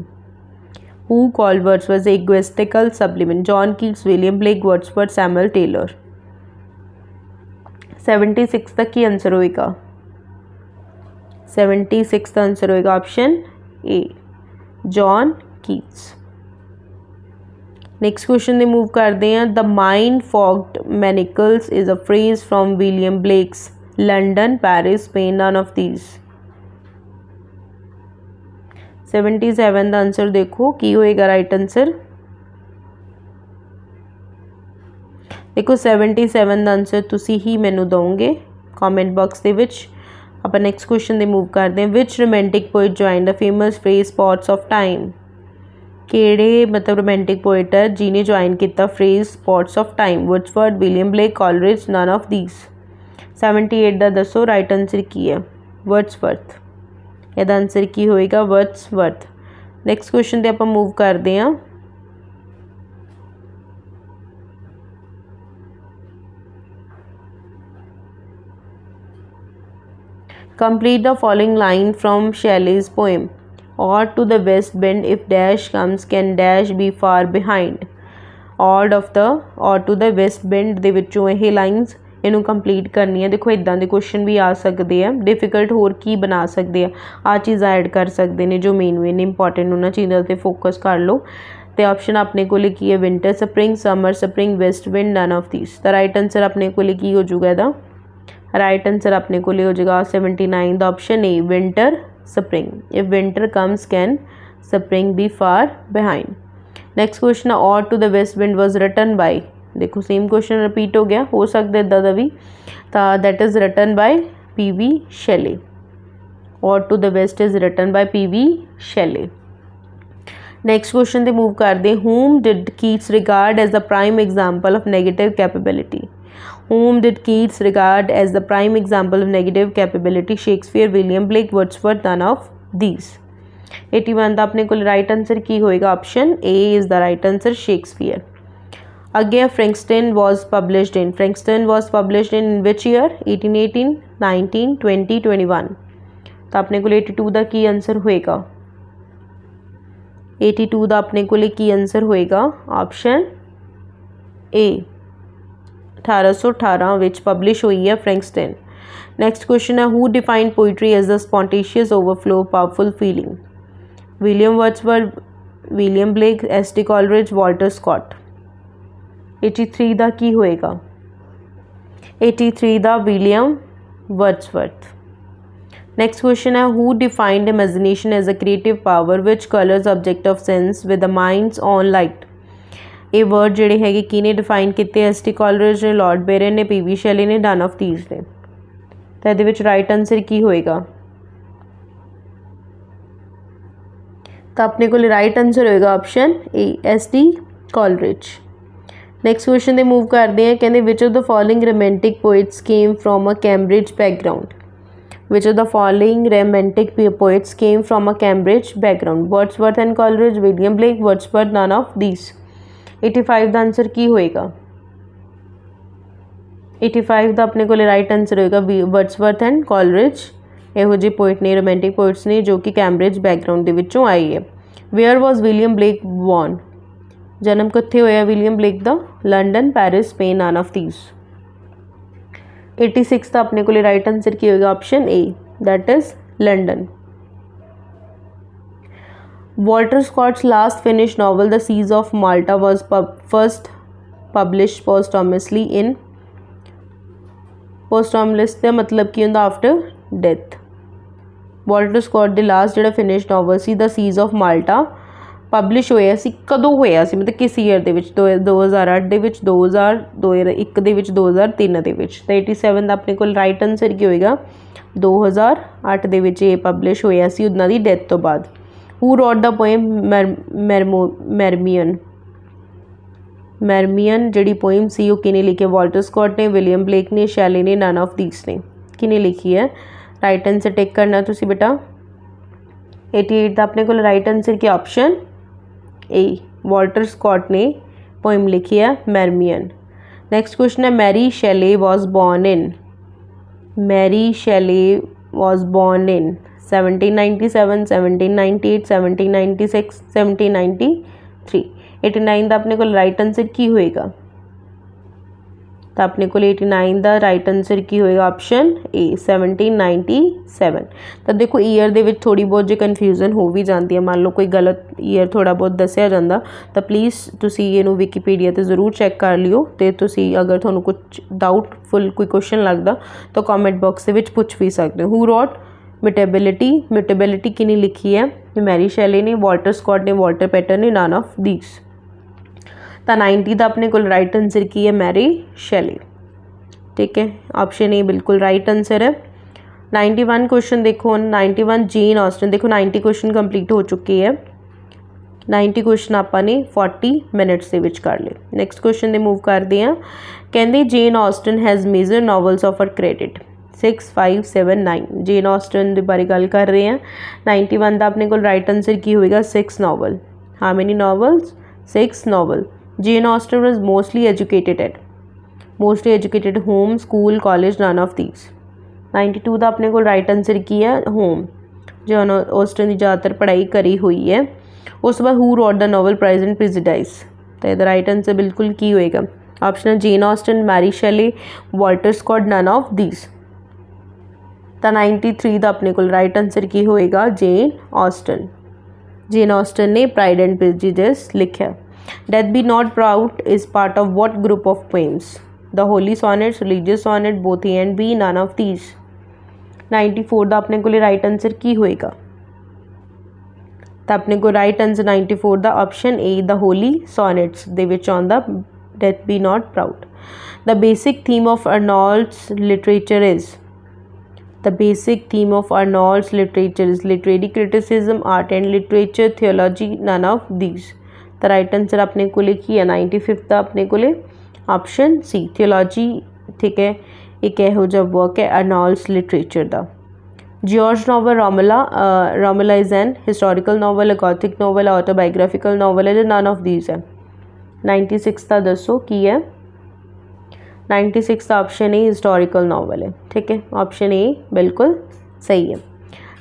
Who called Wordsworth the egotistical sublime? John Keats, William Blake, Wordsworth, Samuel Taylor. 76 तक की आंसर होएगा? 76 का आंसर होएगा option A John Keats. Next question move करते हैं, the mind forged manacles is a phrase from William Blake's London, Paris, Spain, none of these. 77 का answer देखो की होएगा राइट आंसर? देखो 77 का आंसर तुसी ही मैनू दोगे कॉमेंट बॉक्स के विच। आप नैक्सट क्वेश्चन मूव करते हैं, which romantic poet join the famous phrase spots of time? केड़े मतलब रोमांटिक पोइट है जिन्हें ज्वाइन किया phrase spots of time? Wordsworth, William Blake, Coleridge, none of these. 78 का दसो राइट आंसर की है? वर्ड्सवर्थ। यदा आंसर की होएगा? वर्ड्सवर्थ। नैक्सट क्वेश्चन ते आप मूव करते हैं, complete the following line from Shelley's poem. Ode to the west wind if dash comes can dash be far behind. Ode of the ode to the west wind दे विचों यह lines इनू complete करनी है। देखो इदा के क्वेश्चन भी आ सकते हैं, डिफिकल्ट होर की बना सकते हैं, आ चीज़ा ऐड कर सकते हैं जो मेन इंपॉर्टेंट उन्होंने चीज़ों पर फोकस कर लो। तो ऑप्शन अपने को की है winter, spring, summer, spring, west wind, none of these. तो राइट आंसर अपने को की हो जाएगा इहदा? राइट आंसर अपने को हो जाएगा 79 द option A winter, spring. If winter comes can spring be far behind. Next question, ode to the west wind was written by. देखो सेम क्वेश्चन रिपीट हो गया, हो सकता है इदा का भी। तो that is written by P B. Shelley. Ode to the west is written by P B. Shelley. Next question ते मूव करते, whom did Keats regard as the prime example of negative capability? Whom did Keats regard as the prime example of negative capability? Shakespeare, William Blake, Wordsworth, none of these। 81 का अपने को right answer की होएगा? Option A is the right answer, Shakespeare. Again Frankenstein was published in। Frankenstein was published in which year? 1818, 19, 20, 21। तो अपने को 82 का की आंसर होएगा? 82 का अपने को की आंसर होएगा? ऑप्शन ए 1818 विच पब्लिश हुई है फ्रैंकस्टाइन। नैक्सट क्वेश्चन है, who defined poetry as the spontaneous overflow powerful feeling? William Wordsworth, William Blake, S T. Coleridge, Walter Scott. 83 का की होएगा? 83 का विलियम वर्ड्सवर्थ। नैक्सट क्वेश्चन है, who defined imagination as a creative power which colours object of sense with the mind's on light. ये word जोड़े है किने define किए? एस.टी. कॉलरिज ने, लॉर्ड बेरन ने, पी.वी. शैले ने, नन ऑफ दीज ने। तो ये राइट आंसर की होएगा? तो अपने को राइट आंसर होएगा option A SD Coleridge. Next question दे मूव करते हैं, कहते which of the following romantic poets came from a Cambridge background. Which of the following romantic poets came from a Cambridge background. Wordsworth and Coleridge, William Blake, Wordsworth, none of these. 85 का answer की होएगा। 85 का अपने को right answer होएगा Wordsworth and Coleridge. ਇਹੋ ਜਿਹੇ poet ने रोमांटिक पोइट्स ने जो कि कैम्ब्रिज बैकग्राउंड ਦੇ ਵਿੱਚੋਂ ਆਏ ਹੈ। ਵੇਅਰ ਵਾਜ਼ ਵਿਲੀਅਮ ਬਲੇਕ ਬੋਰਨ। ਜਨਮ ਕਿੱਥੇ ਹੋਇਆ William Blake the? London, Paris, Spain, nun of these. 86 ਦਾ ਆਪਣੇ ਕੋਲ ਰਾਈਟ ਆਂਸਰ ਕੀ ਹੋਏਗਾ? Option A that is London. Walter Scott's last finished novel The Seas of Malta was first published posthumously in। Posthumous का मतलब की होंदा? After death. Walter Scott ਦੇ last ਜਿਹੜਾ ਫਿਨਿਸ਼ ਨੋਵਲ ਸੀ the siege of Malta publish ਹੋਇਆ ਸੀ ਕਦੋਂ ਹੋਇਆ ਸੀ? ਮਤਲਬ ਕਿਸ ਈਅਰ ਦੇ ਵਿੱਚ? 2008 ਦੇ ਵਿੱਚ, 2001 ਦੇ ਵਿੱਚ, 2003 ਦੇ ਵਿੱਚ। ਤਾਂ 87 ਦਾ ਆਪਣੇ ਕੋਲ ਰਾਈਟ ਆਨਸਰ ਕੀ ਹੋਏਗਾ? 2008 ਦੇ ਵਿੱਚ ਇਹ ਪਬਲਿਸ਼ ਹੋਇਆ ਸੀ ਉਹਨਾਂ ਦੀ ਡੈਥ ਤੋਂ ਬਾਅਦ। ਹੂ ਰੋਟ ਦਾ ਪੋਇਮ ਮੈਰਮੀਅਨ ਜਿਹੜੀ ਪੋਇਮ ਸੀ ਉਹ ਕਿਹਨੇ ਲਿਖੀ? ਵਾਲਟਰ ਸਕॉट ਨੇ, ਵਿਲੀਅਮ ਬਲੇਕ ਨੇ, ਸ਼ੈਲੀ ਨੇ, ਨਨ ਆਫ ਥੀਸ ਨੇ। ਕਿਹਨੇ ਲਿਖੀ ਹੈ? राइट आंसर टिक करना तुसी बेटा। 88 का अपने को राइट आंसर की ऑप्शन ए वाल्टर स्कॉट ने पोइम लिखी है मैरमियन। नेक्स्ट क्वेश्चन है, Mary Shelley was born in. Mary Shelley was born in 1797, 1798, 1796, 1793। 89 का अपने को राइट आंसर की होएगा? तो अपने को 89 का राइट आंसर की होएगा? ऑप्शन ए 1797। तो देखो ईयर दे विच थोड़ी बहुत जो कन्फ्यूजन हो भी जाती है, मान लो कोई गलत ईयर थोड़ा बहुत दसिया जाता तो प्लीज़ तुसी इहनूं विकीपीडिया ते ज़रूर चैक कर लियो। तो तुसी अगर तुहानूं कुछ डाउटफुल कोई क्वेश्चन लगता तो कॉमेंट बॉक्स के विच पुछ भी सकते हो। हू रॉट म्यूटेबिलिटी। म्यूटेबिलिटी किने लिखी है? मैरी शैले ने, वाल्टर स्कॉट ने, वाल्टर पैटर ने, नन ऑफ दीस। तो 90 का अपने को राइट आंसर की है? Mary Shelley. ठीक है, ऑप्शन ए बिल्कुल राइट आंसर है। 91 क्वेश्चन देखो, 91 जेन ऑस्टन। देखो 90 क्वेश्चन कंप्लीट हो चुके हैं। 90 क्वेश्चन आपने 40 मिनट्स के विच कर ले। नैक्सट क्वेश्चन दे मूव करते हैं, कहते Jane Austen has major novels of her credit 6, 5, 7, 9। Jane Austen के बारे गल कर रहे हैं। 91 का अपने को राइट आंसर की होएगा? 6 novel. How many novels? 6 novel. Jane Austen was mostly educated home, school, college, none of these। 92 का अपने को राइट आंसर की है? होम। जॉन ऑस्टन की ज़्यादातर पढ़ाई करी हुई है। उस बाद who wrote the novel pride and prejudice. तो यह राइट आंसर बिल्कुल की होएगा? ऑप्शन है Jane Austen, Mary Shelley, Walter Scott, none of these. तो 93 का अपने को राइट आंसर की होएगा? Jane Austen. जेन ऑस्टन ने प्राइड एंड प्रेजुडिस लिखा। Death Be Not Proud is part of what group of poems? The Holy Sonnets, Religious Sonnet, both A and B, none of these। 94 का अपने को right answer की होएगा? तो अपने को राइट आंसर 94 का option A the holy sonnets दे विच आउंदा death be not proud. The basic theme of Arnold's literature is. The basic theme of Arnold's literature is literary criticism, art and literature, theology, none of these. तो right answer अपने को लिखी है 95 का अपने को ऑप्शन सी थियोलॉजी। ठीक है, एक यहो जिहा वर्क है अर्नॉल्ड्स लिटरेचर का। George novel Romola is an historical novel, gothic novel, autobiographical novel है, जो नन ऑफ दीज है। 96 का दसो की है? 96 का ऑप्शन ए हिस्टोरिकल नॉवल है। ठीक है, ऑप्शन ए बिल्कुल सही है।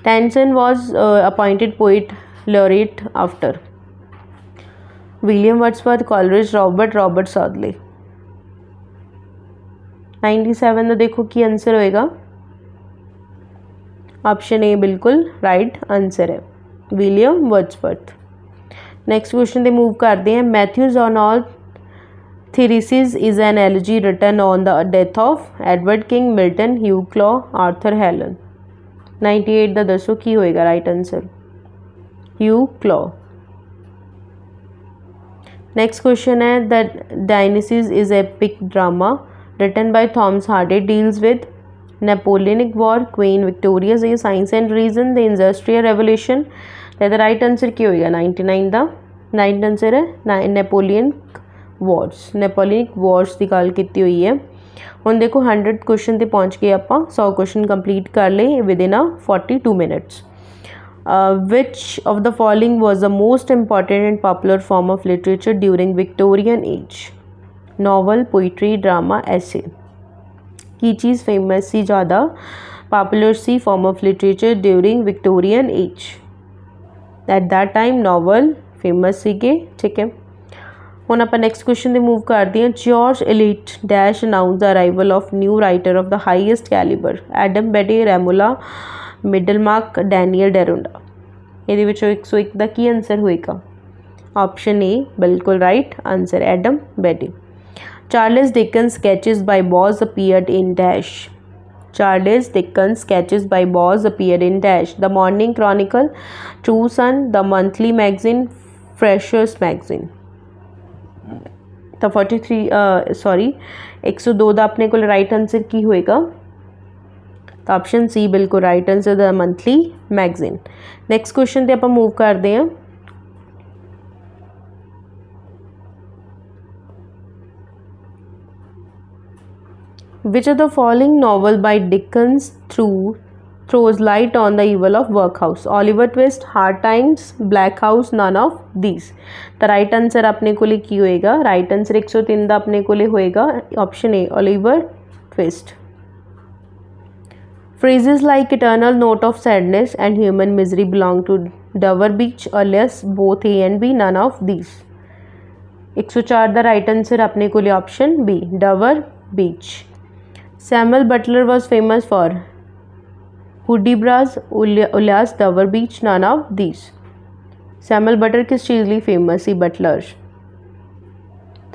Tennyson was appointed poet laureate after. William Wordsworth, Coleridge, Robert Southey. 97 का देखो की आंसर होएगा? ऑप्शन ए बिल्कुल राइट आंसर है, विलियम वर्ड्सवर्थ। नेक्स्ट क्वेश्चन दे मूव करते हैं। Matthew's Arnold Thyrsis is an elegy written on the death of Edward King, Milton, Hugh Clough, Arthur Hallam. 98 का दसो की होएगा right answer? Hugh Clough. Next question है, the Dynasts is epic drama written by Thomas Hardy, deals with Napoleonic War, Queen Victoria's Age, Science and Reason, the Industrial Revolution, तो right answer की होएगा 99 का right answer है नैपोलियनिक Wars नैपोलियनिक Wars की गल की हुई है। हुण देखो 100 क्वेश्चन ते पहुँच गए आप 100 क्वेश्चन कंप्लीट कर ले with in 42 minutes. Which of the following was the most important and popular form of literature during Victorian age? Novel, poetry, drama, essay। की चीज़ फेमस सी ज़्यादा पॉपुलर सी form of literature during Victorian age? At that time novel famous सीगे। ठीक है, हुण आप next question ते मूव करते हैं। George Eliot dash announce the arrival of new writer of the highest calibre? Adam Bede, Romola, Middlemarch, Daniel Deronda. ये 101 का की आंसर होएगा? ऑप्शन ए बिल्कुल right answer Adam Bede. Charles Dickens sketches by Boz appeared in dash? Charles Dickens sketches by Boz appeared in dash? The Morning Chronicle, True Sun, The Monthly Magazine, Freshers Magazine। तो 102 का अपने को right answer की होएगा? तो option C बिल्कुल right answer the monthly magazine. Next question ते आप मूव करते हैं। Which of the following novel by Dickens throws light on the evil of workhouse? Oliver Twist, Hard Times, Black House, none of these। तो right answer अपने को लिए की होएगा? राइट आंसर 103 का अपने को लिए होएगा option A Oliver twist. Phrases like eternal note of sadness and human misery belong to Dover Beach or less both A and B, none of these। 104 का राइट आंसर अपने को लिए option B Dover beach. Samuel Butler was famous for Hudibras, Ulias, Dover Beach, none of these। Samuel Butler किस चीज़ लिए famous ही? Butler.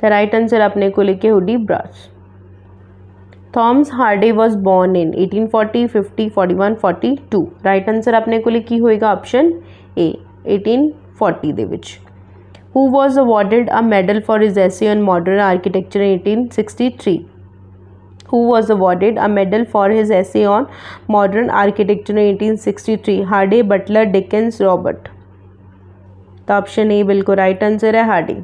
तो right answer अपने को लेके Hudibras. Thomas Hardy was born in 1840, 50, 41, 42। Right answer अपने को लेके होएगा ऑप्शन ए 1840 दे विच। Who was awarded a medal for his essay on modern architecture in 1863? Who was awarded a medal for his essay on modern architecture in 1863? Hardy, Butler, Dickens, Robert. तो option A बिल्कुल right answer है Hardy.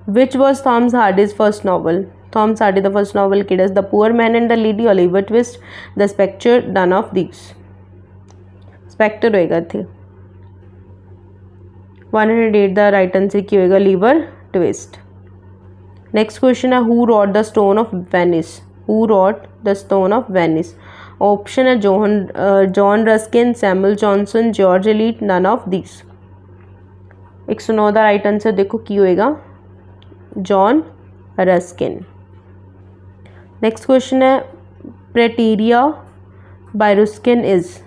Which was Thomas Hardy's first novel? Thomas Hardy द first novel किडस? The poor man and the lady, Oliver Twist, the spectre, none of these. Spectre होएगा थे। 108 द right answer की होएगा Oliver Twist. Next question है who wrote the Stone of Venice? Who wrote the Stone of Venice? Option है John Ruskin, Samuel Johnson, George Eliot, none of this. 109 का right answer देखो की होएगा जॉन रस्किन। नेक्स्ट क्वेश्चन है Praeterita by Ruskin is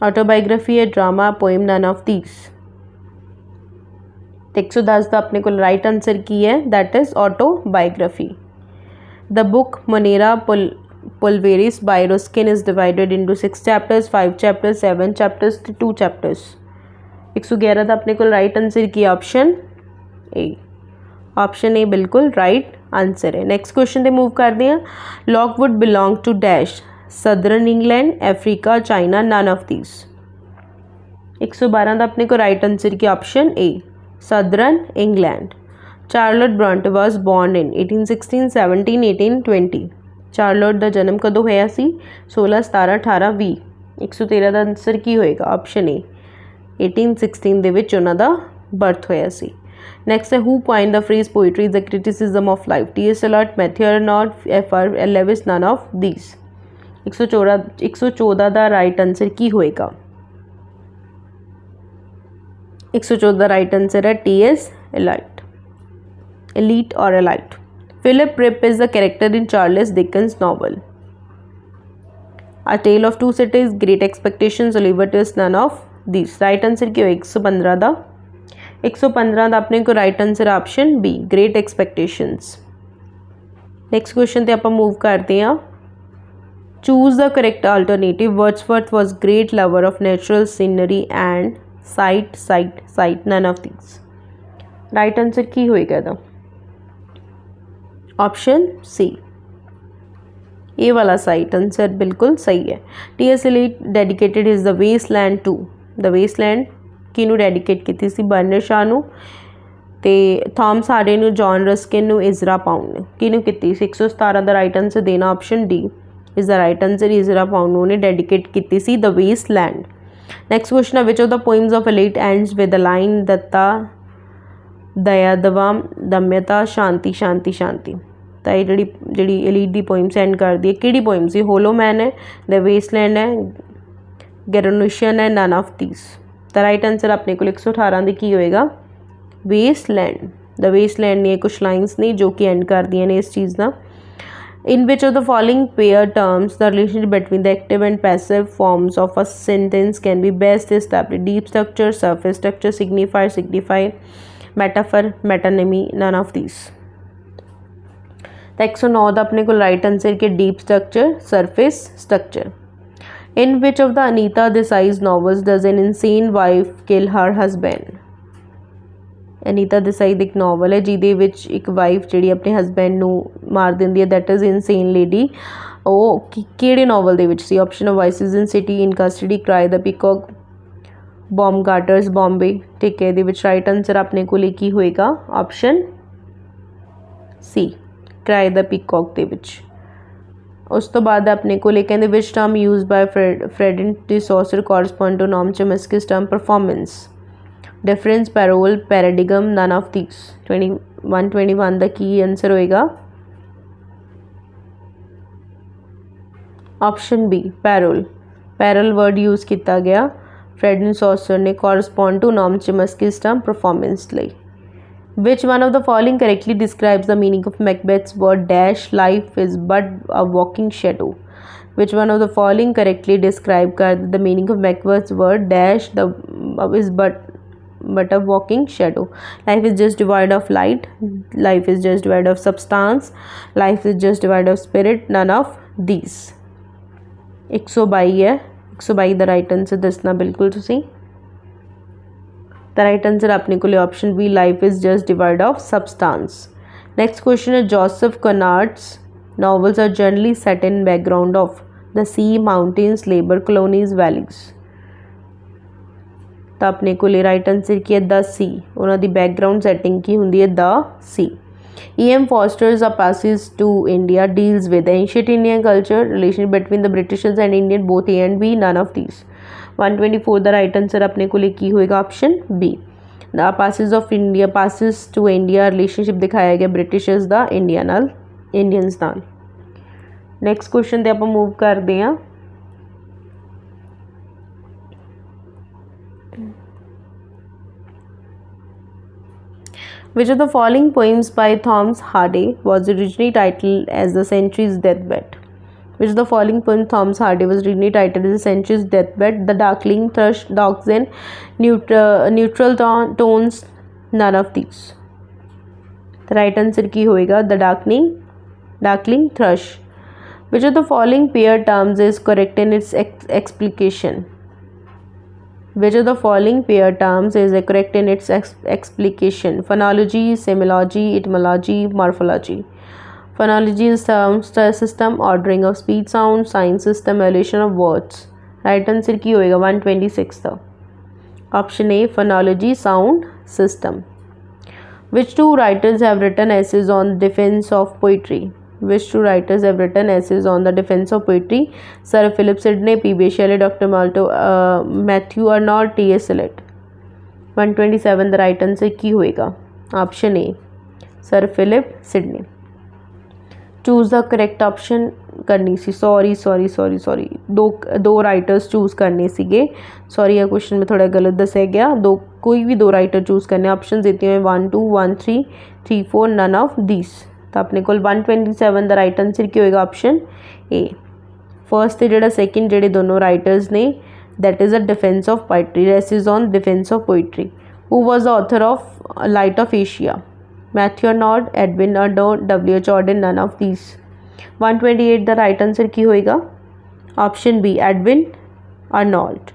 autobiography है, drama, poem, none of this. 110 का अपने को राइट आंसर की है that is autobiography. The book Monera Pulveris by Ruskin is divided into 6 chapters, 5 chapters, 7 chapters, 2 chapters। 111 था अपने को राइट आंसर की ऑप्शन ए। ऑप्शन ए बिल्कुल राइट आंसर है। नेक्स्ट क्वेश्चन पे मूव करते हैं। Lockwood belong to dash? Southern England, Africa, China, none of these. 112 था अपने को राइट आंसर की option A southern England. Charlotte Bronte was born in 1816, 17, 18, 20। Charlotte का जन्म कदों होया सी? 16, 17, 18, 20। 113 का आंसर की होएगा ऑप्शन ए 1816 दे विच उन्हां दा बर्थ होया सी। नैक्सट है who coined the phrase poetry is the criticism of life? T.S. Eliot, Matthew Arnold, F.R. Leavis, none of these. 114 का राइट आंसर की होएगा? 114 राइट आंसर है T.S. Eliot। Elite or Elite। Philip Fripp is the character in Charles Dickens novel A Tale of Two Cities, Great Expectations, Oliver Twist, none of these। Right answer की 115 दा 115 दा अपने को right answer option B Great Expectations. Next question ते ਆਪਾਂ move करते हैं। Choose the correct alternative. Wordsworth was great lover of natural scenery and sight none of these. Right answer की होएगा था ऑप्शन सी ए वाला साइट आंसर बिल्कुल सही है। T.S. Eliot dedicated his the waste land to the waste land ਕਿਹਨੂੰ dedicate ਕੀਤੀ ਸੀ? ਬਰਨਰ ਸ਼ਾਹ ਨੂੰ। ਤੇ ਥਾਮਸ ਹਾਰਡੀ ਨੂੰ, ਜੌਨ ਰਸਕਿਨ ਨੂੰ, ਇਜ਼ਰਾ ਪਾਉਂਡ ਨੇ। ਕਿਹਨੂੰ ਕੀਤੀ ਸੀ? 117 ਦਾ ਰਾਈਟ ਆਂਸਰ ਦੇਣਾ option D is the right answer. Ezra Pound ਨੂੰ ਉਹਨੇ ਡੈਡੀਕੇਟ ਕੀਤੀ ਸੀ ਦ ਵੇਸਟਲੈਂਡ। ਨੈਕਸਟ ਕੁਐਸਚਨ ਹੈ which of the poems of Eliot ends with the line ਦੱਤਾ ਦਇਆ ਦਵਾਮ ਦਮਯਤਾ ਸ਼ਾਂਤੀ ਸ਼ਾਂਤੀ ਸ਼ਾਂਤੀ। ਤਾਂ ਇਹ ਜਿਹੜੀ ਅਲੀਟ ਦੀ ਪੋਇਮ ਸੈਂਡ ਕਰਦੀ ਹੈ ਕਿਹੜੀ ਪੋਇਮ ਸੀ? ਹੋਲੋਮੈਨ ਹੈ, ਦ ਵੇਸਟਲੈਂਡ ਹੈ, ਗੈਰਨੋਸ਼ਨ ਹੈ, ਨਨ ਆਫ ਥੀਸ। ਤਾਂ ਰਾਈਟ ਆਂਸਰ ਆਪਣੇ ਕੋਲ 118 ਦੀ ਕੀ ਹੋਏਗਾ? ਵੇਸਟਲੈਂਡ। ਦ ਵੇਸਟਲੈਂਡ ਦੀਆਂ ਕੁਛ ਲਾਈਨਸ ਨੇ ਜੋ ਕਿ ਐਂਡ ਕਰਦੀਆਂ ਨੇ ਇਸ ਚੀਜ਼ ਦਾ। In which of the following pair terms the relationship between the active and passive forms of a sentence can be best established? Deep structure, surface structure, signifier, signifier, metaphor, metonymy, none of these। ਤਾਂ 109 ਦਾ ਆਪਣੇ ਕੋਲ right answer ਕਿ deep structure, surface structure. In which of the Anita Desai's novels does an insane wife kill her husband? Anita Desai ਦੀ ਇੱਕ novel ਹੈ ਜਿਹਦੇ ਵਿੱਚ ਇੱਕ wife ਜਿਹੜੀ ਆਪਣੇ ਹਸਬੈਂਡ ਨੂੰ ਮਾਰ ਦਿੰਦੀ ਹੈ, ਦੈਟ ਇਜ਼ ਇਨਸੇਨ ਲੇਡੀ। ਉਹ ਕਿਹੜੇ ਨਾਵਲ ਦੇ ਵਿੱਚ ਸੀ? Option of voices in city, in custody, cry the peacock, ਬੌਮਗਾਰਟਰਸ Bombay. ਠੀਕ ਹੈ, ਇਹਦੇ ਵਿੱਚ ਰਾਈਟ ਆਂਸਰ ਆਪਣੇ ਕੋਲ ਕੀ ਹੋਏਗਾ? ਆਪਸ਼ਨ ਸੀ, ਕਰਾਈ ਦਾ ਪੀਕੌਕ ਦੇ ਵਿੱਚ। ਉਸ ਤੋਂ ਬਾਅਦ ਆਪਣੇ ਕੋਲ ਕਹਿੰਦੇ ਵਿਚ term used by Frederick de Saussure correspond to Noam Chomsky's term performance, difference, parole, paradigm, none of these. 21 ਦਾ ਕੀ ਆਨਸਰ ਹੋਏਗਾ? Option B, parole. Parole word use ਕੀਤਾ ਗਿਆ ਫਰੈਡਰਿਕ ਸੌਸਰ ਨੇ correspond to Noam Chomsky's term performance ਲਈ। Which one of the following correctly describes the meaning of Macbeth's word dash life is but a walking shadow? Which one of the following correctly describe the meaning of Macbeth's word dash the is but a walking shadow? Life is just devoid of light, life is just devoid of substance, life is just devoid of spirit, none of these। 122 है, 122 ਦਾ right answer ਦੱਸਣਾ ਬਿਲਕੁਲ ਤੁਸੀਂ। ਤਾਂ right answer ਆਪਣੇ ਕੋਲ option B, life is just divide of substance. Next question ਹੈ Joseph ਕਨਾਰਡਸ novels are generally set in background of the sea, mountains, labor colonies, valleys। ਤਾਂ ਆਪਣੇ ਕੋਲ ਰਾਈਟ ਆਂਸਰ ਕੀ ਹੈ? ਦ ਸੀ। ਉਹਨਾਂ ਦੀ ਬੈਕਗਰਾਊਂਡ ਸੈਟਿੰਗ ਕੀ ਹੁੰਦੀ ਹੈ? ਦ ਸੀ। E.M. Foster's A Passage to India deals with ancient Indian culture, relation between the Britishers and Indian, both A and B, none of these। 124 ਦਾ right answer ਆਪਣੇ ਕੋਲ ਕੀ ਹੋਏਗਾ? Option B. The passage of India, passage to India relationship ਦਿਖਾਇਆ ਗਿਆ Britishers ਦਾ India ਨਾਲ, Indians ਨਾਲ। ਨੈਕਸਟ ਕੁਐਸਚਨ 'ਤੇ ਆਪਾਂ ਮੂਵ ਕਰਦੇ ਹਾਂ। Which of the following poems by Thomas Hardy was originally titled as The Century's Deathbed? Which of the following poems Thomas Hardy was originally titled as The Century's Deathbed? The Darkling, Thrush, Dogs and Neutral Tones, none of these। The right answer की होएगा? The Darkling, Thrush। Which of the following pair terms is correct in its explication? Which of the following pair terms is correct in its explication? Phonology, semology, etymology, morphology। Phonology is sound system, ordering of speech sounds, science system, evaluation of words। Right answer की होएगा? 126 था। Option A, phonology, sound system। Which two writers have written essays on defense of poetry? Which two writers have written essays on the defense of poetry? Sir Philip Sidney, P.B. Shelley, Dr. Matthew Arnold, T.S. Eliot। 127 the right answer की होएगा? Option A, Sir Philip Sidney। Choose the correct option करनी सी, sorry दो writers choose करने सीगे। Sorry यह question में थोड़ा गलत दसाया गया। कोई भी दो राइटर चूज़ करने। ऑप्शन देती हैं 1 2 1 3 3 4, नन ऑफ दिस। तो अपने को 127 द राइट आंसर की होएगा? ऑप्शन ए। फर्स्ट तो जोड़ा सैकेंड जोड़े दोनों राइटर्स ने, that is a defence of poetry, essays on defence of poetry. Who was the author of light of Asia? Matthew Arnold, Edwin Arnold, W.H. Auden, none of these। 128 द right answer की होएगा? Option B, Edwin Arnold.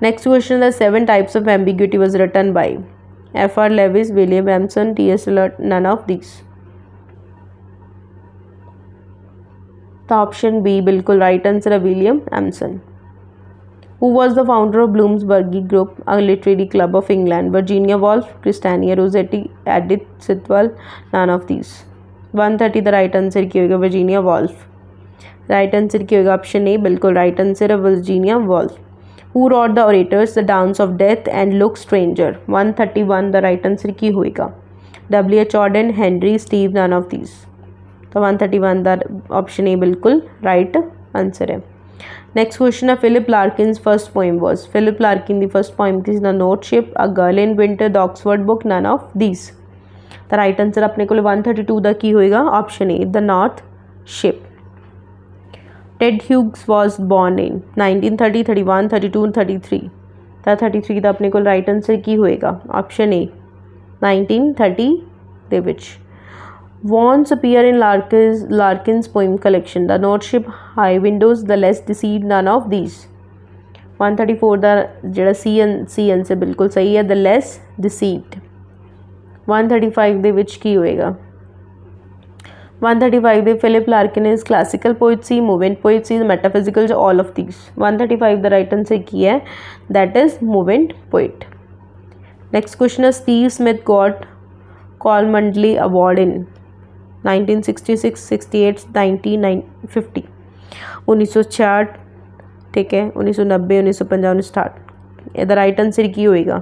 Next question, the 7 types of ambiguity was written by F.R. Lewis, William Emerson, T.S. Eliot, none of these। तो option B बिल्कुल right answer है, William एमसन। Who was the founder of Bloomsbury Group, a literary club of England? Virginia Woolf, Christina Rossetti, Edith Sitwell, none of these. 130 the right answer की होगा Virginia Woolf. Right answer की होगा option A, बिल्कुल right answer है Virginia Woolf. Who wrote the orators The Dance of Death and Look Stranger? 131 the right answer की होगा W.H. Auden, Henry, Steve, none of these. तो 131 the option A बिल्कुल right answer है. Next question है Philip Larkin's first poem was. Philip Larkin दी first poem थी the north ship, a girl in winter, the Oxford book, none of these. The right answer अपने को 132 द की होएगा option A the north ship. Ted Hughes was born in 1930, 31, 32, 33. द 33 द अपने को राइट आंसर की होएगा ऑप्शन ए 1930 ਦੇ ਵਿੱਚ. Wants appear in Larkin's poem collection. The North Ship, High Windows, The Less Deceived, none of these. 134 ਦਾ ਜਿਹੜਾ ਸੀ ਆਂਸਰ ਬਿਲਕੁਲ ਸਹੀ ਹੈ The Less Deceived. 135 ਦੇ ਵਿੱਚ ਕੀ ਹੋਏਗਾ 135 ਦੇ Philip ਲਾਰਕਿਨ is classical poetry, movement poetry, metaphysical, all of these. 135 ਦਾ right answer ਕੀ ਹੈ that is movement poet. Next question is Steve Smith got Carl Mandley Award in 1966, 68, 90, 50. 1966 ठीक है 1990, 1950, 1960. ਇਹਦਾ ਰਾਈਟ ਆਨਸਰ ਕੀ ਹੋਏਗਾ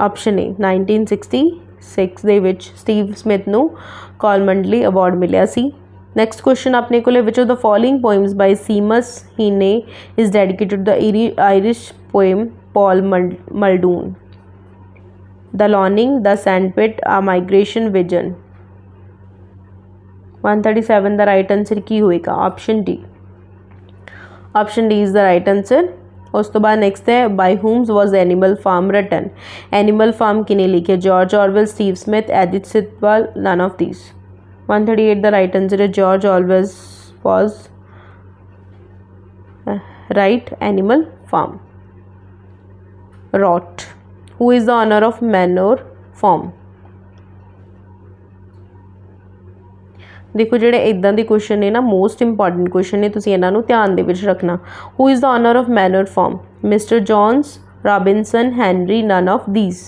ਆਪਸ਼ਨ ਏ 1966 ਦੇ ਵਿੱਚ ਸਟੀਵ ਸਮਿਥ ਨੂੰ ਕਾਲ ਮੰਡਲੀ ਅਵਾਰਡ ਮਿਲਿਆ ਸੀ. ਨੈਕਸਟ ਕੁਐਸਚਨ ਆਪਣੇ ਕੋਲੇ ਵਿਚ of the following poems by Seamus Heaney is dedicated the Irish poem Paul Muldoon. The Longing, The Sandpit, A Migration Vision. 137 the right answer की होएगा option D. Option D is the right answer. उस तो बाद next है by whom was Animal Farm written. Animal Farm किने लिखे George Orwell, Stevie Smith, Edith Sitwell, none of these. 138 the right answer है George Orwell was right. Animal Farm. Rot. Who is the owner of Manor Farm? देखो ਜਿਹੜੇ ਇਦਾਂ ਦੇ question ਨੇ ਨਾ most important question ਨੇ ਤੁਸੀਂ ਇਹਨਾਂ ਨੂੰ ਧਿਆਨ ਦੇ ਵਿੱਚ ਰੱਖਣਾ. Who is the owner of Manor Farm? Mr. Jones, Robinson, Henry, none of these.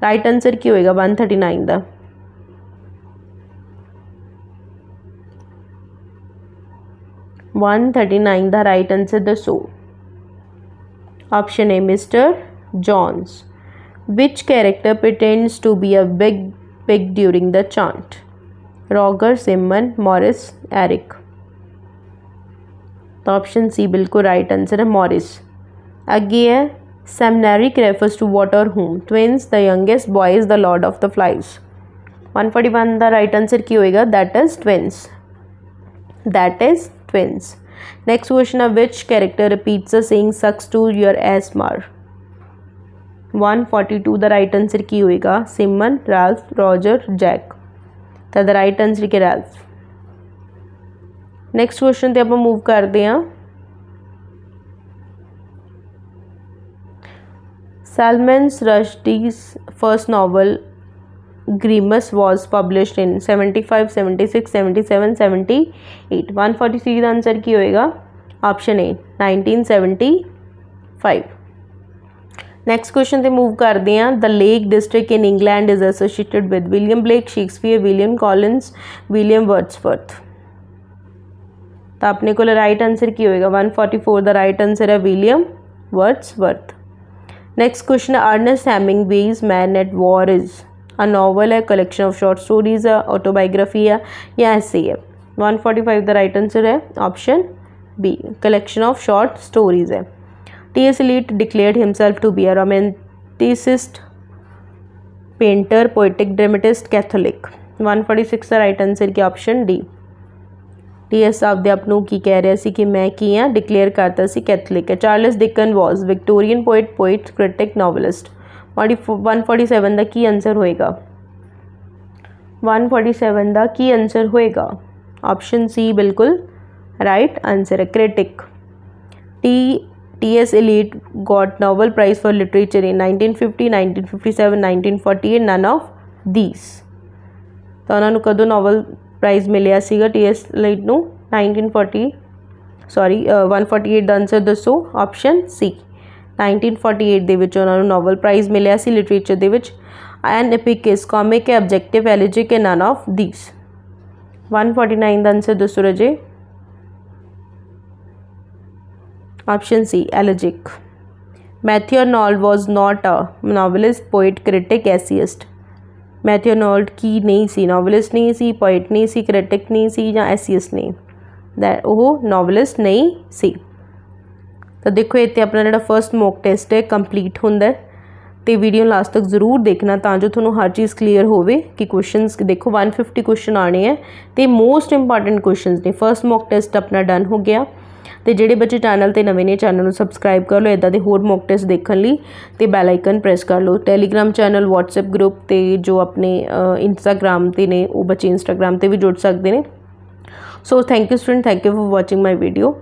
Right answer ਕੀ ਹੋਏਗਾ 139 ਦਾ 139 ਦਾ ਰਾइट आंसर ਦੱਸੋ option A Mr. Jones. Which character pretends to be a big pig during the chant? Roger, Simon, Morris, Eric. तो option C बिल्कुल right answer है Morris. आगे है Samneric refers to what or whom? Twins, the youngest boy is the lord of the flies. 141 the right answer की होएगा that is twins. That is twins. Next question of which character repeats the saying sucks to your ass mar? 142 the right answer की होएगा सिमन, Ralph, Roger, Jack. तो the right answer के Ralph. Next question ते ਆਪਾਂ move करते हैं. Salman Rushdie's first novel Grimus was published in 75, 76, 77, 78. 143 का answer की होएगा ऑप्शन ए 1975. नेक्स्ट क्वेश्चन ते मूव करते हैं. The lake district in England is associated with William Blake, Shakespeare, William Collins, William Wordsworth. तो अपने को राइट आंसर की होएगा 144 द राइट आंसर है विलियम वर्ड्सवर्थ. नेक्स्ट क्वेश्चन है Ernest Hemingway's man at war is a novel है, collection of short stories है, ऑटोबायोग्राफी है या ऐसे है. 145 द राइट आंसर है option B collection of short stories है. T.S. Eliot declared himself to be a romanticist, painter, poetic dramatist, Catholic. 146 the right answer Ki option D. T.S. ਆਪਦੇ ਆਪ ਨੂੰ ਕੀ ਕਹਿ ਰਿਹਾ ਸੀ ਕਿ ਮੈਂ ਕੀ ਹਾਂ ਡਿਕਲੇਅਰ ਕਰਤਾ ਸੀ ਕੈਥੋਲਿਕ ਹੈ. ਚਾਰਲਸ ਡਿਕਨ ਵਾਜ਼ ਵਿਕਟੋਰੀਅਨ ਪੋਇਟ ਕ੍ਰਿਟਿਕ ਨੋਵਲਿਸਟ. 147 ਦਾ ਕੀ ਆਂਸਰ ਹੋਏਗਾ 147 ਦਾ ਕੀ ਆਂਸਰ ਹੋਏਗਾ ऑप्शन सी बिल्कुल राइट आंसर है critic. T.S. Eliot got Nobel Prize for Literature in 1950, 1957, 1948, none of these. तो उन्होंने कदों नोबल प्राइज़ मिलिया सीगा T.S. Eliot ਨੂੰ 1947 सॉरी 148 ਦਾ ਆਨਸਰ ਦੱਸੋ ਆਪਸ਼ਨ ਸੀ। 1948 ਦੇ ਵਿੱਚ ਉਹਨਾਂ ਨੂੰ ਨੋਬਲ ਪ੍ਰਾਈਜ਼ ਮਿਲਿਆ ਸੀ ਲਿਟਰੇਚਰ ਦੇ ਵਿੱਚ। ਐਨ ਐਪਿਕ ਇਜ਼ ਕਾਮਿਕ ਹੈ, ਆਬਜੈਕਟਿਵ, ਐਲੀਜਿਕ ਹੈ, ਨਨ ਆਫ ਦੀਸ। 149 ਦਾ ਆਨਸਰ ਦੱਸੋ ਰਾਜੇ। Option C elegiac. Matthew Arnold was not a novelist, poet, critic, essayist. Matthew Arnold की नहीं सी, नॉवलिस्ट नहीं सी, पोइट नहीं सी, क्रिटिक नहीं सी या एसीइस्ट नहीं, दैट वो नॉवलिस्ट नहीं सी। तो देखो इत्थे अपना जिहड़ा फर्स्ट मॉक टेस्ट है कंप्लीट हुंदा है। तो वीडियो लास्ट तक जरूर देखना तां जो तुहानूं हर चीज़ क्लीयर होवे कि क्वेश्चनस देखो 150 क्वेश्चन आने हैं तो मोस्ट इंपॉर्टेंट क्वेश्चनस ने। फर्स्ट मॉक टेस्ट अपना डन हो गया। तो ਜਿਹੜੇ बच्चे चैनल ते नवे ने चैनल ਨੂੰ सबसक्राइब कर लो इदां दे होर मॉक टेस्ट देखने ਲਈ ਤੇ बैल आइकन प्रेस कर लो। टैलीग्राम चैनल, व्हाट्सएप ग्रुप ते जो अपने इंस्टाग्राम ते ने वो बच्चे इंस्टाग्राम ते भी जुड़ सकते हैं। So thank you student, thank you for watching my video.